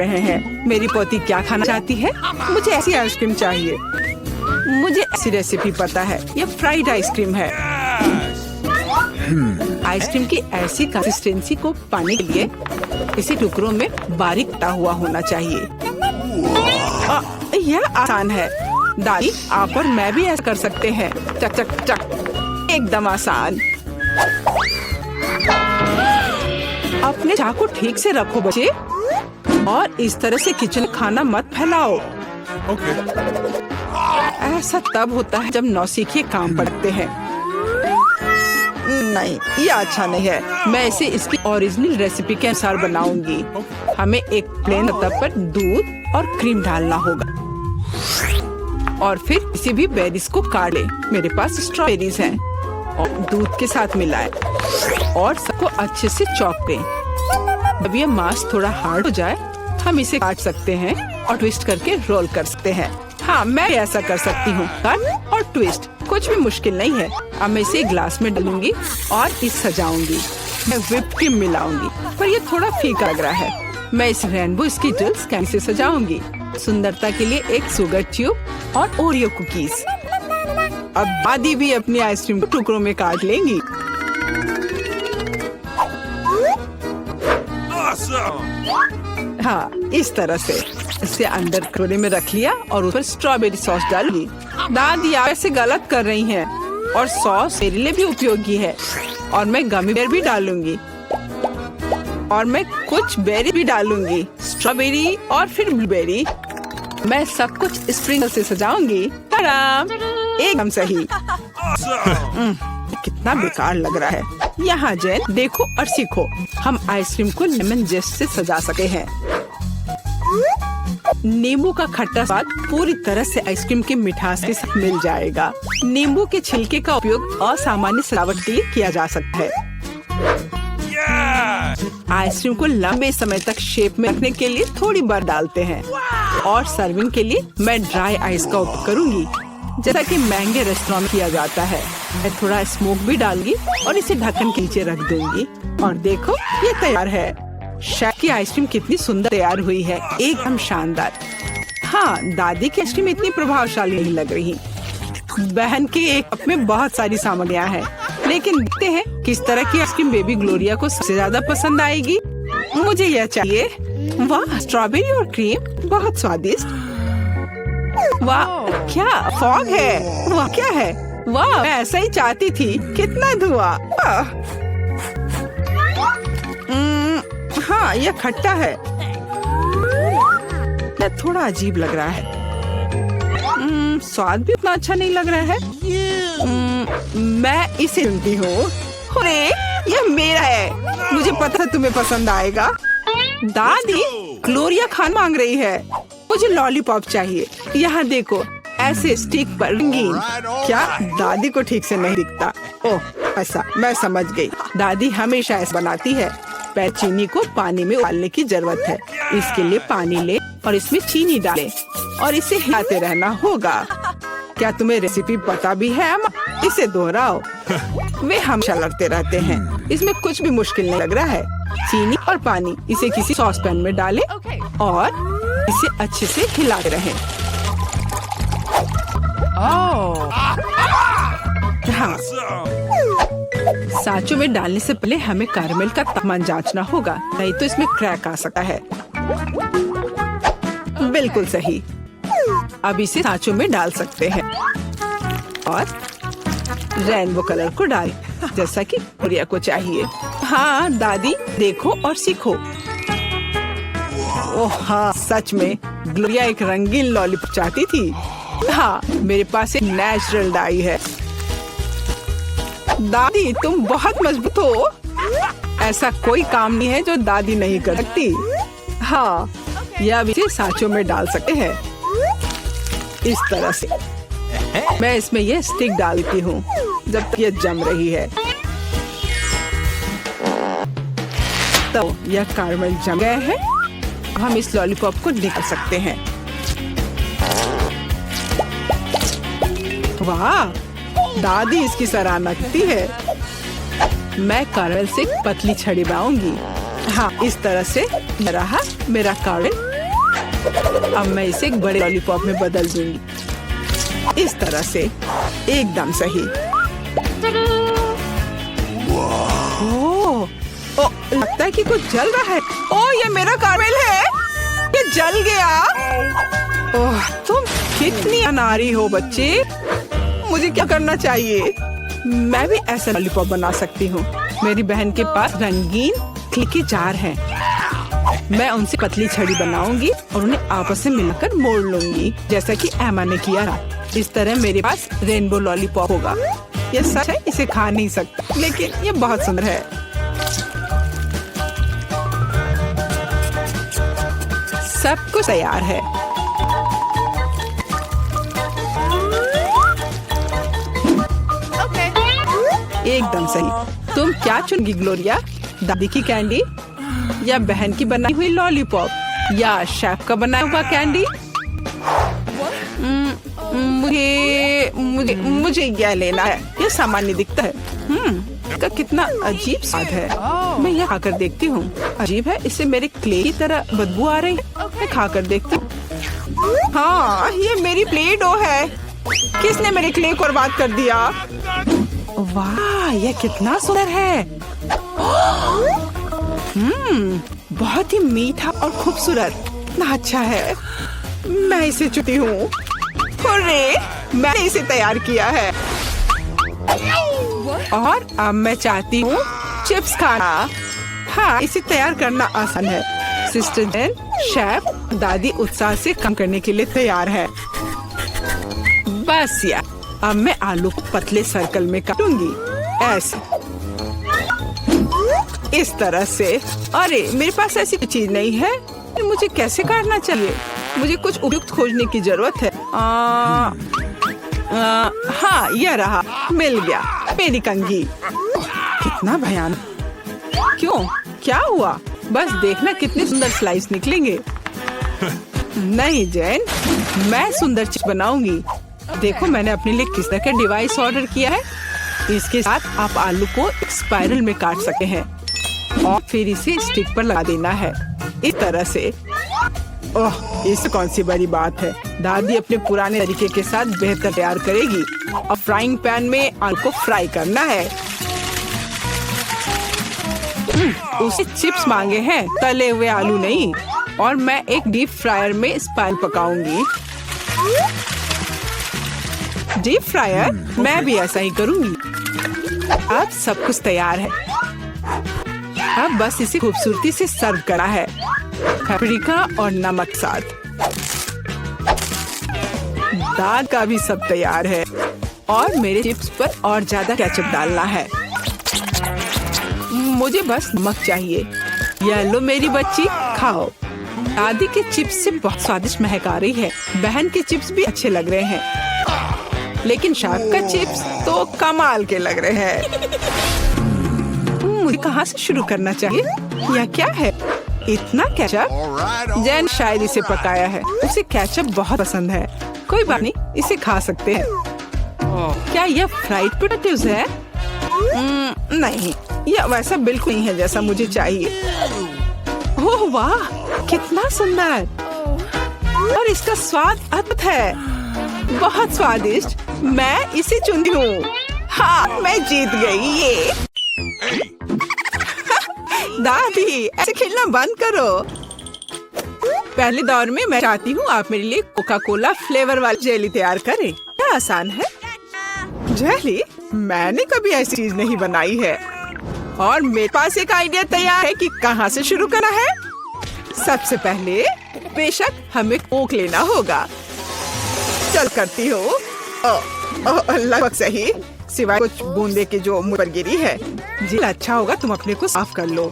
रहे हैं, मेरी पोती क्या खाना चाहती है? मुझे ऐसी आइसक्रीम चाहिए। मुझे ऐसी रेसिपी पता है, ये फ्राइड आइसक्रीम है। आइसक्रीम की ऐसी कंसिस्टेंसी को पाने के लिए इसे टुकड़ों में बारीक कटा हुआ होना चाहिए। यह आसान है दादी, आप और मैं भी ऐसा कर सकते हैं। चक चक चक, एकदम आसान। अपने चाकू ठीक से रखो बच्चे, और इस तरह से किचन खाना मत फैलाओ। ऐसा तब होता है जब नौसिखिए काम पड़ते हैं। नहीं, ये अच्छा नहीं है। मैं इसे इसकी ओरिजिनल रेसिपी के अनुसार बनाऊंगी। हमें एक प्लेन तब पर दूध और क्रीम डालना होगा, और फिर किसी भी बेरीज को काट ले। मेरे पास स्ट्रॉबेरीज हैं, और दूध के साथ मिलाएं और सबको अच्छे से चॉप करें। जब ये मांस थोड़ा हार्ड हो जाए, हम इसे काट सकते हैं और ट्विस्ट करके रोल कर सकते हैं। हाँ, मैं ऐसा कर सकती हूँ। कट और ट्विस्ट कुछ भी मुश्किल नहीं है। अब मैं इसे ग्लास में डालूंगी और इस सजाऊंगी। मैं व्हिप क्रीम मिलाऊंगी, पर ये थोड़ा फीका लग रहा है। मैं इस रेनबो स्किटल्स कैंडी से सजाऊंगी। सुंदरता के लिए एक शुगर ट्यूब और ओरियो कुकीज। अब दादी भी अपनी आइसक्रीम को टुकड़ों में काट लेंगी। हाँ, इस तरह से इसे अंदर कटोरे में रख लिया और उस पर स्ट्रॉबेरी सॉस डालूंगी। दादी आप ऐसे गलत कर रही हैं, और सॉस मेरे लिए भी उपयोगी है। और मैं गमी बेर भी डालूंगी, और मैं कुछ बेरी भी डालूंगी, स्ट्रॉबेरी और फिर ब्लूबेरी। मैं सब कुछ स्प्रिंकल से सजाऊंगी। आराम, एकदम सही। कितना बेकार लग रहा है। यहाँ जेन, देखो और सीखो। हम आइसक्रीम को लेमन जेस्ट से सजा सके हैं। नींबू का खट्टा स्वाद पूरी तरह से आइसक्रीम की मिठास के साथ मिल जाएगा। नींबू के छिलके का उपयोग असामान्य सजावट के लिए किया जा सकता है। आइसक्रीम को लंबे समय तक शेप में रखने के लिए थोड़ी बार डालते हैं, और सर्विंग के लिए मैं ड्राई आइस का उपयोग करूंगी, जैसा कि महंगे रेस्टोरेंट में किया जाता है। मैं थोड़ा स्मोक भी डालूंगी और इसे ढक्कन के नीचे रख दूंगी। और देखो, ये तैयार है। शैक की आइसक्रीम कितनी सुंदर तैयार हुई है, एकदम शानदार। हाँ, दादी की आइसक्रीम इतनी प्रभावशाली नहीं लग रही। बहन के एक कप में बहुत सारी सामग्रियाँ हैं, लेकिन देखते हैं किस तरह की आइसक्रीम बेबी ग्लोरिया को सबसे ज्यादा पसंद आएगी। मुझे यह चाहिए। वाह, स्ट्रॉबेरी और क्रीम, बहुत स्वादिष्ट। वाह, क्या फॉग है? वाह, क्या है? वाह, मैं ऐसा ही चाहती थी। कितना धुआं। हाँ, यह खट्टा है। यह थोड़ा अजीब लग रहा है। स्वाद भी उतना अच्छा नहीं लग रहा है। मैं इसे चुनती हूँ। अरे यह मेरा है, मुझे पता था तुम्हें पसंद आएगा। दादी ग्लोरिया खाना मांग रही है, मुझे लॉलीपॉप चाहिए। यहाँ देखो, ऐसे स्टिक पर रंगीन। क्या दादी को ठीक से नहीं दिखता? ओह ऐसा, मैं समझ गई। दादी हमेशा ऐसा बनाती है। पहले चीनी को पानी में उबालने की जरूरत है। इसके लिए पानी ले और इसमें चीनी डाले और इसे हिलाते रहना होगा। क्या तुम्हें रेसिपी पता भी है अम्मा? इसे दोहराओ। वे हमेशा लड़ते रहते हैं। इसमें कुछ भी मुश्किल नहीं लग रहा है। चीनी और पानी, इसे किसी सॉस पैन में डालें और इसे अच्छे से हिलाते रहें। हाँ, सांचों में डालने से पहले हमें कैरमेल का तापमान जांचना होगा, नहीं तो इसमें क्रैक आ सकता है। बिल्कुल सही। अब इसे सांचों में डाल सकते हैं और रेनबो कलर को डाल, जैसा कि गुड़िया को चाहिए। हाँ दादी, देखो और सीखो। ओह हाँ, सच में ग्लोरिया एक रंगीन लॉलीपॉप चाहती थी। हाँ, मेरे पास एक नेचुरल डाई है। दादी तुम बहुत मजबूत हो। ऐसा कोई काम नहीं है जो दादी नहीं कर सकती। हाँ, यह भी इसे सांचों में डाल सकते हैं इस तरह से। मैं इसमें यह स्टिक डालती हूँ जब तक ये जम रही है। तो यह कैरमेल जम गया है। हम इस लॉलीपॉप को निकाल सकते हैं। वाह, दादी इसकी सराहना करती है। मैं कैरमेल से एक पतली छड़ी बनाऊंगी। हाँ, इस तरह से रहा मेरा कैरमेल। अब मैं इसे एक बड़े लॉलीपॉप में बदल दूंगी। इस तरह से एकदम सही। ओह, लगता है कि कुछ जल रहा है। ओह, ये मेरा कैरमेल है, ये जल गया। ओह, तुम कितनी अनाड़ी हो बच्चे। मुझे क्या करना चाहिए? मैं भी ऐसा लॉलीपॉप बना सकती हूँ। मेरी बहन के पास रंगीन क्ले के जार हैं। मैं उनसे पतली छड़ी बनाऊंगी और उन्हें आपस में मिलाकर मोड़ लूंगी, जैसा कि एमा ने किया था। इस तरह मेरे पास रेनबो लॉलीपॉप होगा। यह सच है, इसे खा नहीं सकता, लेकिन ये बहुत सुंदर है। सब कुछ तैयार है। एकदम सही। तुम क्या चुनगी ग्लोरिया? दादी की कैंडी या बहन की बनाई हुई लॉलीपॉप या शेफ का बनाया हुआ कैंडी? मुझे यह लेना है। यह सामान्य दिखता है। इसका कितना अजीब स्वाद है। मैं यह खाकर देखती हूँ। अजीब है, इससे मेरे क्ले की तरह बदबू आ रही है। मैं खाकर देखती हूँ। हाँ, ये मेरी प्ले डो है। किसने मेरे क्ले को बर्बाद कर दिया? वाह, यह कितना सुंदर है। बहुत ही मीठा और खूबसूरत। कितना अच्छा है। मैं इसे चुनती हूँ। अरे, मैंने इसे तैयार किया है और अब मैं चाहती हूँ चिप्स खाना। हाँ, इसे तैयार करना आसान है। सिस्टर जेन, शेफ, दादी उत्साह से काम करने के लिए तैयार है। बस यार, अब मैं आलू को पतले सर्कल में काटूंगी, ऐसे इस तरह से। अरे, मेरे पास ऐसी चीज नहीं है। मुझे कैसे काटना चाहिए? मुझे कुछ उपयुक्त खोजने की जरूरत है। हाँ, यह रहा, मिल गया। मेरी कंघी। कितना भयानक। क्यों, क्या हुआ? बस देखना कितने सुंदर स्लाइस निकलेंगे। नहीं जैन, मैं सुंदर चीज बनाऊंगी। देखो, मैंने अपने लिए किस तरह का डिवाइस ऑर्डर किया है। इसके साथ आप आलू को एक स्पाइरल में काट सकते हैं और फिर इसे स्टिक पर लगा देना है, इस तरह से। ओह, इससे कौन सी बड़ी बात है। दादी अपने पुराने तरीके के साथ बेहतर तैयार करेगी। और फ्राइंग पैन में आलू को फ्राई करना है। उसे चिप्स मांगे हैं, तले हुए आलू नहीं। और मैं एक डीप फ्रायर में स्पाइरल पकाऊंगी। Deep fryer? मैं भी ऐसा ही करूंगी। अब सब कुछ तैयार है। अब बस इसे खूबसूरती से सर्व करना है, पेपरिका और नमक साथ। दाल का भी सब तैयार है और मेरे चिप्स पर और ज्यादा केचप डालना है। मुझे बस नमक चाहिए। ये लो मेरी बच्ची, खाओ। दादी के चिप्स से बहुत स्वादिष्ट महक आ रही है। बहन के चिप्स भी अच्छे लग रहे हैं, लेकिन शार्क का चिप्स तो कमाल के लग रहे हैं। मुझे कहाँ से शुरू करना चाहिए? यह क्या है? इतना केचप? जैन शायद इसे पकाया है। उसे केचप बहुत पसंद है। कोई बात नहीं, इसे खा सकते हैं। क्या यह फ्राइड पोटैटोज है? नहीं, यह वैसा बिल्कुल नहीं है जैसा मुझे चाहिए। ओह वाह, कितना सुंदर और इसका स्वाद अद्भुत है, बहुत स्वादिष्ट। मैं इसे चुनती हूँ। हाँ, मैं जीत गई। ये दादी, ऐसे खेलना बंद करो। पहले दौर में मैं चाहती हूँ आप मेरे लिए कोका कोला फ्लेवर वाली जेली तैयार करें। क्या आसान है। जेली? मैंने कभी ऐसी चीज नहीं बनाई है और मेरे पास एक आइडिया तैयार है कि कहाँ से शुरू करना है। सबसे पहले बेशक हमें कोक लेना होगा। चल करती हूँ। लगभग सही, सिवाय कुछ बूंदे के जो मुंह पर गिरी है। जी अच्छा होगा तुम अपने को साफ कर लो।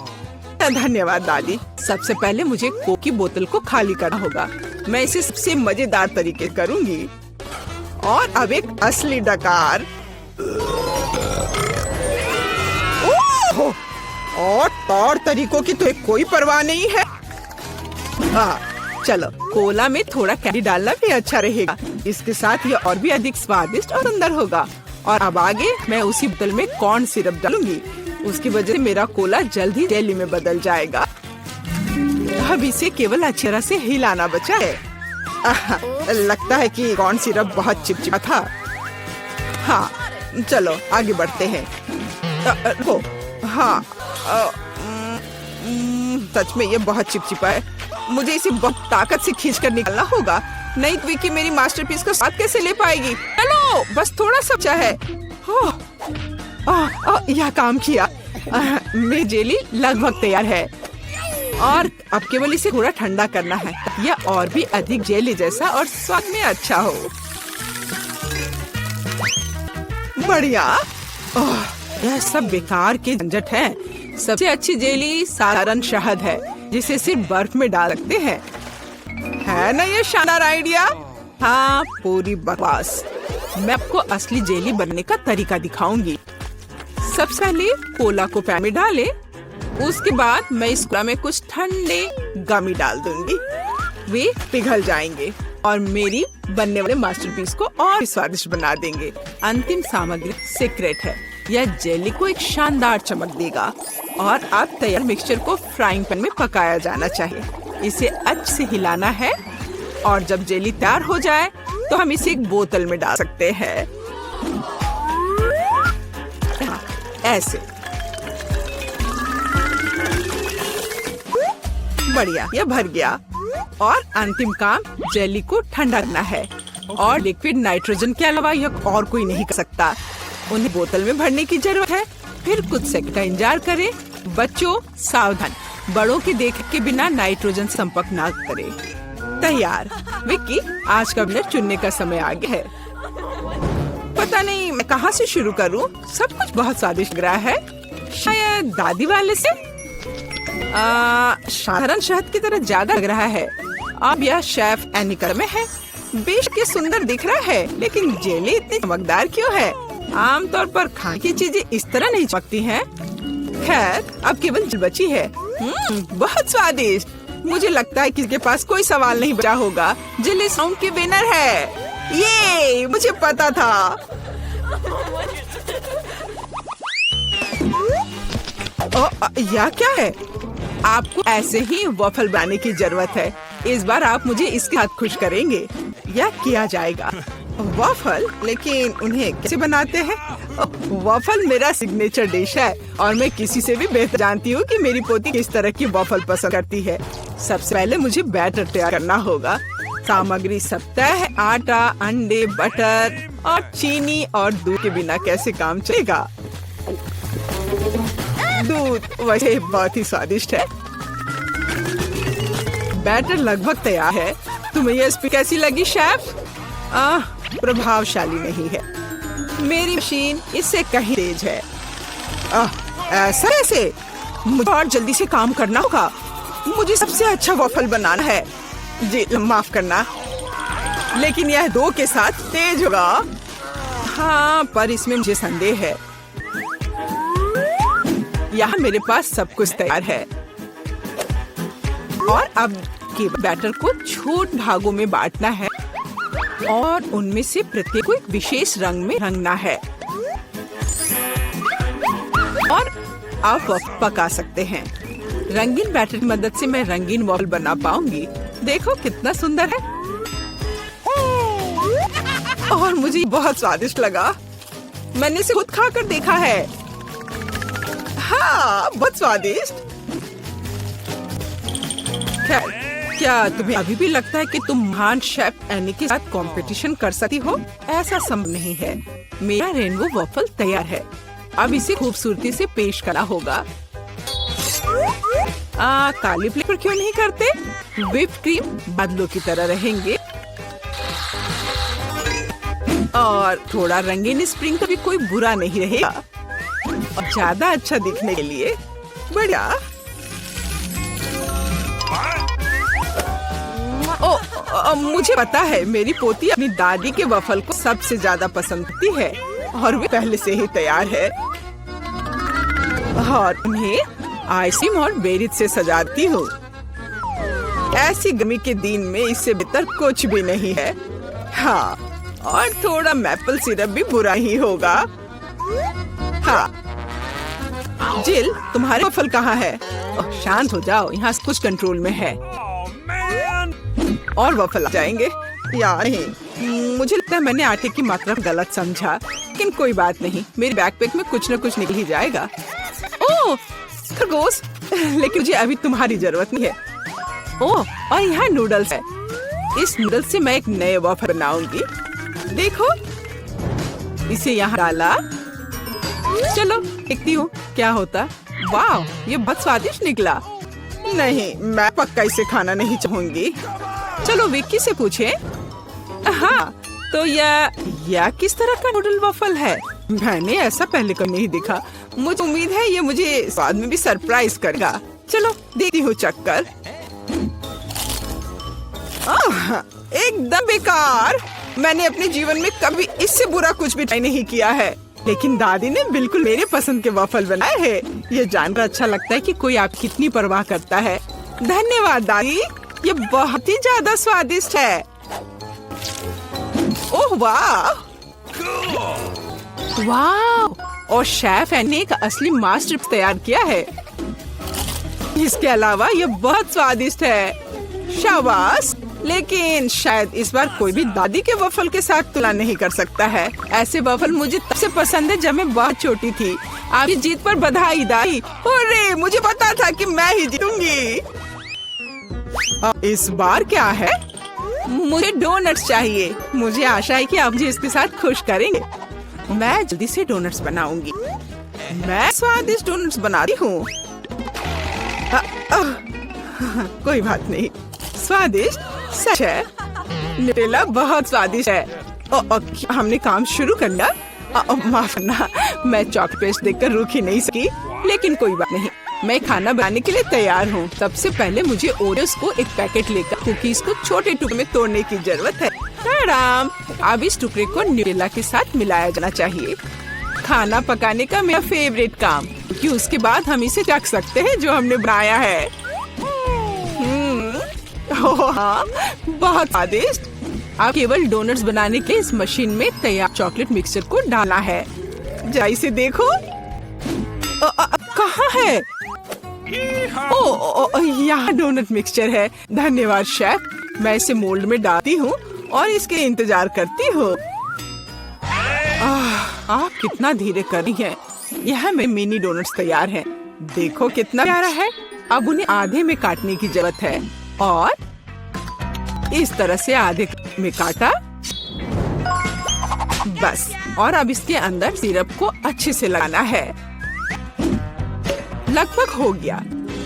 धन्यवाद दादी। सबसे पहले मुझे कोक की बोतल को खाली करना होगा। मैं इसे सबसे मजेदार तरीके से करूंगी। और अब एक असली डकार। और तौर तरीकों की तो कोई परवाह नहीं है। चलो, कोला में थोड़ा कैंडी डालना भी अच्छा रहेगा। इसके साथ ये और भी अधिक स्वादिष्ट और सुंदर होगा। और अब आगे मैं उसी बोतल में कॉर्न सिरप डालूंगी। उसकी वजह से मेरा कोला जल्द ही जेली में बदल जाएगा। अब इसे केवल अच्छी तरह से हिलाना बचा है। लगता है कि कॉर्न सिरप बहुत चिपचिपा था। हाँ, चलो आगे बढ़ते हैं। हाँ, सच में ये बहुत चिपचिपा है। मुझे इसे बहुत ताकत से खींचकर निकालना होगा, नहीं तो विकी मेरी मास्टरपीस को साथ कैसे ले पाएगी। चलो, बस थोड़ा सा बचा है। यह काम किया। मेरी जेली लगभग तैयार है और अब केवल इसे थोड़ा ठंडा करना है। यह और भी अधिक जेली जैसा और स्वाद में अच्छा हो। बढ़िया। यह सब बेकार के झंझट है। सबसे अच्छी जेली साधारण शहद है, जिसे सिर्फ बर्फ में डाल सकते हैं। है ना ये शानदार आइडिया? हाँ, पूरी बकवास। मैं आपको असली जेली बनने का तरीका दिखाऊंगी। सबसे पहले कोला को पैन में डालें। उसके बाद मैं इस कोला में कुछ ठंडे गमी डाल दूंगी। वे पिघल जाएंगे और मेरी बनने वाले मास्टरपीस को और भी स्वादिष्ट बना देंगे। अंतिम सामग्री सीक्रेट है। यह जेली को एक शानदार चमक देगा। और अब तैयार मिक्सचर को फ्राइंग पैन में पकाया जाना चाहिए। इसे अच्छे से हिलाना है और जब जेली तैयार हो जाए तो हम इसे एक बोतल में डाल सकते हैं। ऐसे। बढ़िया, यह भर गया। और अंतिम काम जेली को ठंडा करना है। और लिक्विड नाइट्रोजन के अलावा यह और कोई नहीं कर सकता। उन्हें बोतल में भरने की जरूरत है। फिर कुछ सेकंड का इंतजार करें। बच्चों सावधान, बड़ों के देख के बिना नाइट्रोजन संपर्क ना करें। तैयार। विक्की, आज का विनर चुनने का समय आ गया है। पता नहीं मैं कहाँ से शुरू करूँ। सब कुछ बहुत स्वादिष्ट लग रहा है। शायद दादी वाले से। साधारण शहद की तरह ज्यादा लग रहा है। अब यह शेफ एनिकर में है। बेशक ये सुंदर दिख रहा है, लेकिन जेली इतनी चमकदार क्यों है? आमतौर पर खाने की चीजें इस तरह नहीं चमकती हैं। खैर, अब केवल जेल बची है। बहुत स्वादिष्ट। मुझे लगता है किसी के पास कोई सवाल नहीं बचा होगा। जेल इस राउंड की विनर है। ये मुझे पता था। यह क्या है? आपको ऐसे ही वॉफल बनाने की जरूरत है। इस बार आप मुझे इसके साथ खुश करेंगे। यह किया जाएगा। वॉफल? लेकिन उन्हें कैसे बनाते हैं? वॉफल मेरा सिग्नेचर डिश है और मैं किसी से भी बेहतर जानती हूँ कि मेरी पोती किस तरह की वॉफल पसंद करती है। सबसे पहले मुझे बैटर तैयार करना होगा। सामग्री सब तय है। आटा, अंडे, बटर और चीनी और दूध के बिना कैसे काम चलेगा। दूध वैसे बहुत ही स्वादिष्ट है। बैटर लगभग तैयार है। तुम्हें ये रेसिपी कैसी लगी शेफ? प्रभावशाली नहीं है। मेरी मशीन इससे कहीं तेज है। ऐसा कैसे? मुझे और जल्दी से काम करना होगा। मुझे सबसे अच्छा वॉफल बनाना है। जी माफ करना, लेकिन यह 2 के साथ तेज होगा। हाँ, पर इसमें मुझे संदेह है। यहाँ मेरे पास सब कुछ तैयार है और अब के बैटर को छोटे भागों में बांटना है और उनमें से प्रत्येक को एक विशेष रंग में रंगना है और आप पका सकते हैं। रंगीन बैटर की मदद से मैं रंगीन वॉफल बना पाऊंगी। देखो कितना सुंदर है और मुझे बहुत स्वादिष्ट लगा। मैंने इसे खुद खाकर देखा है। हाँ, बहुत स्वादिष्ट। खैर, क्या तुम्हें अभी भी लगता है कि तुम महान शेफ एनी के साथ कंपटीशन कर सकती हो? ऐसा संभव नहीं है। मेरा रेनबो वॉफल तैयार है। अब इसे खूबसूरती से पेश करना होगा। काली प्लेट पर क्यों नहीं करते? व्हिप क्रीम बादलों की तरह रहेंगे और थोड़ा रंगीन स्प्रिंग का भी कोई बुरा नहीं रहेगा और ज्यादा अच्छा दिखने के लिए बढ़िया। मुझे पता है, मेरी पोती अपनी दादी के वफल को सबसे ज्यादा पसंद करती है और वे पहले से ही तैयार है और उन्हें आइसक्रीम और बेरीज से सजाती हूँ। ऐसी गर्मी के दिन में इससे बेहतर कुछ भी नहीं है। हाँ, और थोड़ा मैपल सिरप भी बुरा ही होगा। हाँ, जिल, तुम्हारे वफल कहाँ है? शांत हो जाओ, यहाँ कुछ कंट्रोल में है। और वफल आ जाएंगे या नहीं? मुझे लगता है मैंने आटे की मात्रा गलत समझा, लेकिन कोई बात नहीं, मेरे बैकपैक में कुछ न कुछ निकल ही जाएगा। ओह खरगोश, लेकिन मुझे अभी तुम्हारी जरूरत नहीं है। ओह, और यहाँ नूडल्स है। इस नूडल्स से मैं एक नए वफल बनाऊंगी। देखो, इसे यहाँ डाला। चलो देखती हूँ क्या होता। वाह, ये बहुत स्वादिष्ट निकला। नहीं, मैं पक्का इसे खाना नहीं चाहूंगी। चलो विक्की से पूछे। हाँ, तो यह किस तरह का नूडल वफल है? मैंने ऐसा पहले कभी नहीं देखा। मुझे उम्मीद है ये मुझे स्वाद में भी सरप्राइज करेगा। चलो देखती हूँ चक्कर। एकदम बेकार। मैंने अपने जीवन में कभी इससे बुरा कुछ भी ट्राई नहीं किया है, लेकिन दादी ने बिल्कुल मेरे पसंद के वफल बनाए हैं। ये जानकर अच्छा लगता है कि कोई आप कितनी परवाह करता है। धन्यवाद दादी, ये बहुत ही ज्यादा स्वादिष्ट है। ओह वाह, वाह! और शेफ ने एक असली मास्टर तैयार किया है। इसके अलावा ये बहुत स्वादिष्ट है। शाबाश, लेकिन शायद इस बार कोई भी दादी के वफल के साथ तुलना नहीं कर सकता है। ऐसे वफल मुझे तब से पसंद है जब मैं बहुत छोटी थी। आपकी जीत पर बधाई दादी। अरे, मुझे पता था कि मैं ही जीतूंगी। इस बार क्या है? मुझे डोनट्स चाहिए। मुझे आशा है कि आप मुझे इसके साथ खुश करेंगे। मैं जल्दी से डोनट्स बनाऊंगी। मैं स्वादिष्ट डोनट्स बनाती हूँ। कोई बात नहीं, स्वादिष्ट सच है। न्यूटेला बहुत स्वादिष्ट है। हमने काम शुरू कर लिया। माफ करना, मैं चॉकलेट पेस्ट देखकर रुक ही नहीं सकी, लेकिन कोई बात नहीं, मैं खाना बनाने के लिए तैयार हूँ। सबसे पहले मुझे ओरियोस को एक पैकेट लेकर कुकीज को छोटे टुकड़े में तोड़ने की जरूरत है। आराम। अब इस टुकड़े को न्यूटेला के साथ मिलाया जाना चाहिए। खाना पकाने का मेरा फेवरेट काम, क्योंकि उसके बाद हम इसे चख सकते हैं जो हमने बनाया है। हाँ, बहुत स्वादिष्ट। अब केवल डोनट्स बनाने के इस मशीन में तैयार चॉकलेट मिक्सचर को डालना है। जरा इसे देखो। कहाँ है? यहाँ डोनट मिक्सचर है। धन्यवाद शेफ। मैं इसे मोल्ड में डालती हूँ और इसके इंतजार करती हूँ। आप कितना धीरे कर रही हैं। यहाँ मेरे मिनी डोनट्स तैयार हैं। देखो कितना प्यारा है। अब उन्हें आधे में काटने की जरूरत है और इस तरह से आधे में काटा। बस, और अब इसके अंदर सिरप को अच्छे से लगाना है। लगभग हो गया।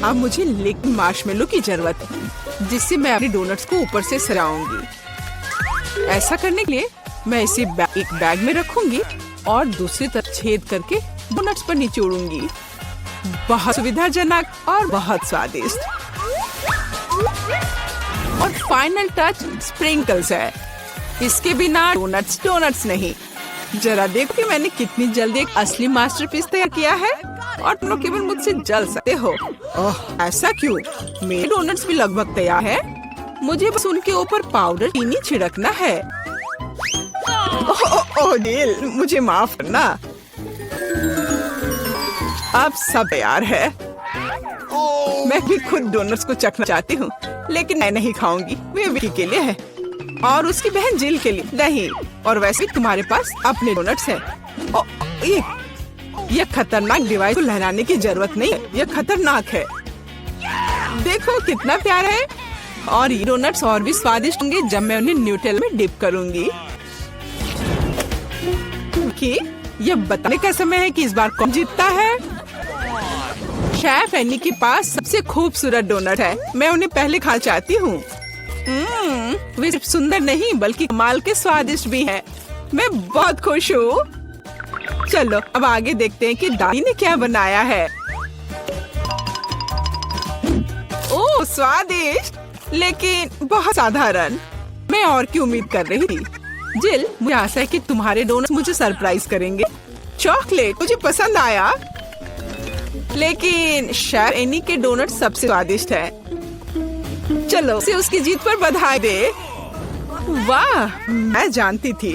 अब मुझे लिक्विड मार्शमेलो की जरूरत है, जिससे मैं अपने डोनट्स को ऊपर से सराऊंगी। ऐसा करने के लिए मैं इसे एक बैग में रखूंगी और दूसरी तरफ छेद करके डोनट्स पर निचोड़ूंगी। बहुत सुविधाजनक और बहुत स्वादिष्ट। और फाइनल टच स्प्रिंकल्स है। इसके बिना डोनट्स डोनट्स नहीं। जरा देखो कि मैंने कितनी जल्दी एक असली मास्टरपीस तैयार किया है और तुम लोग केवल मुझसे जल सकते हो। ओह, ऐसा क्यों? मेरे डोनट्स भी लगभग तैयार है। मुझे बस उनके ऊपर पाउडर चीनी छिड़कना है। ओह दिल, मुझे माफ करना। अब सब तैयार है। मैं भी खुद डोनट्स को चखना चाहती हूँ, लेकिन मैं नहीं खाऊंगी। वे विकी के लिए है और उसकी बहन जिल के लिए नहीं। और वैसे भी तुम्हारे पास अपने डोनट्स हैं। ये खतरनाक डिवाइस को लहराने की जरूरत नहीं है। यह खतरनाक है। देखो कितना प्यारा है। और ये डोनट्स और भी स्वादिष्ट होंगे जब मैं उन्हें न्यूटेला में डिप करूंगी। कि यह बताने का समय है कि इस बार कौन जीतता है। शेफ एनी के पास सबसे खूबसूरत डोनट है। मैं उन्हें पहले खा चाहती हूँ। वे सिर्फ सुंदर नहीं बल्कि कमाल के स्वादिष्ट भी हैं। मैं बहुत खुश हूँ। चलो अब आगे देखते हैं कि दादी ने क्या बनाया है। ओह स्वादिष्ट, लेकिन बहुत साधारण। मैं और की उम्मीद कर रही थी। जिल, मुझे आशा है कि तुम्हारे डोनट्स मुझे सरप्राइज करेंगे। चॉकलेट मुझे पसंद आया, लेकिन शेफ एनी के डोनट सबसे स्वादिष्ट है। चलो उसे उसकी जीत पर बधाई दे। वाह, मैं जानती थी।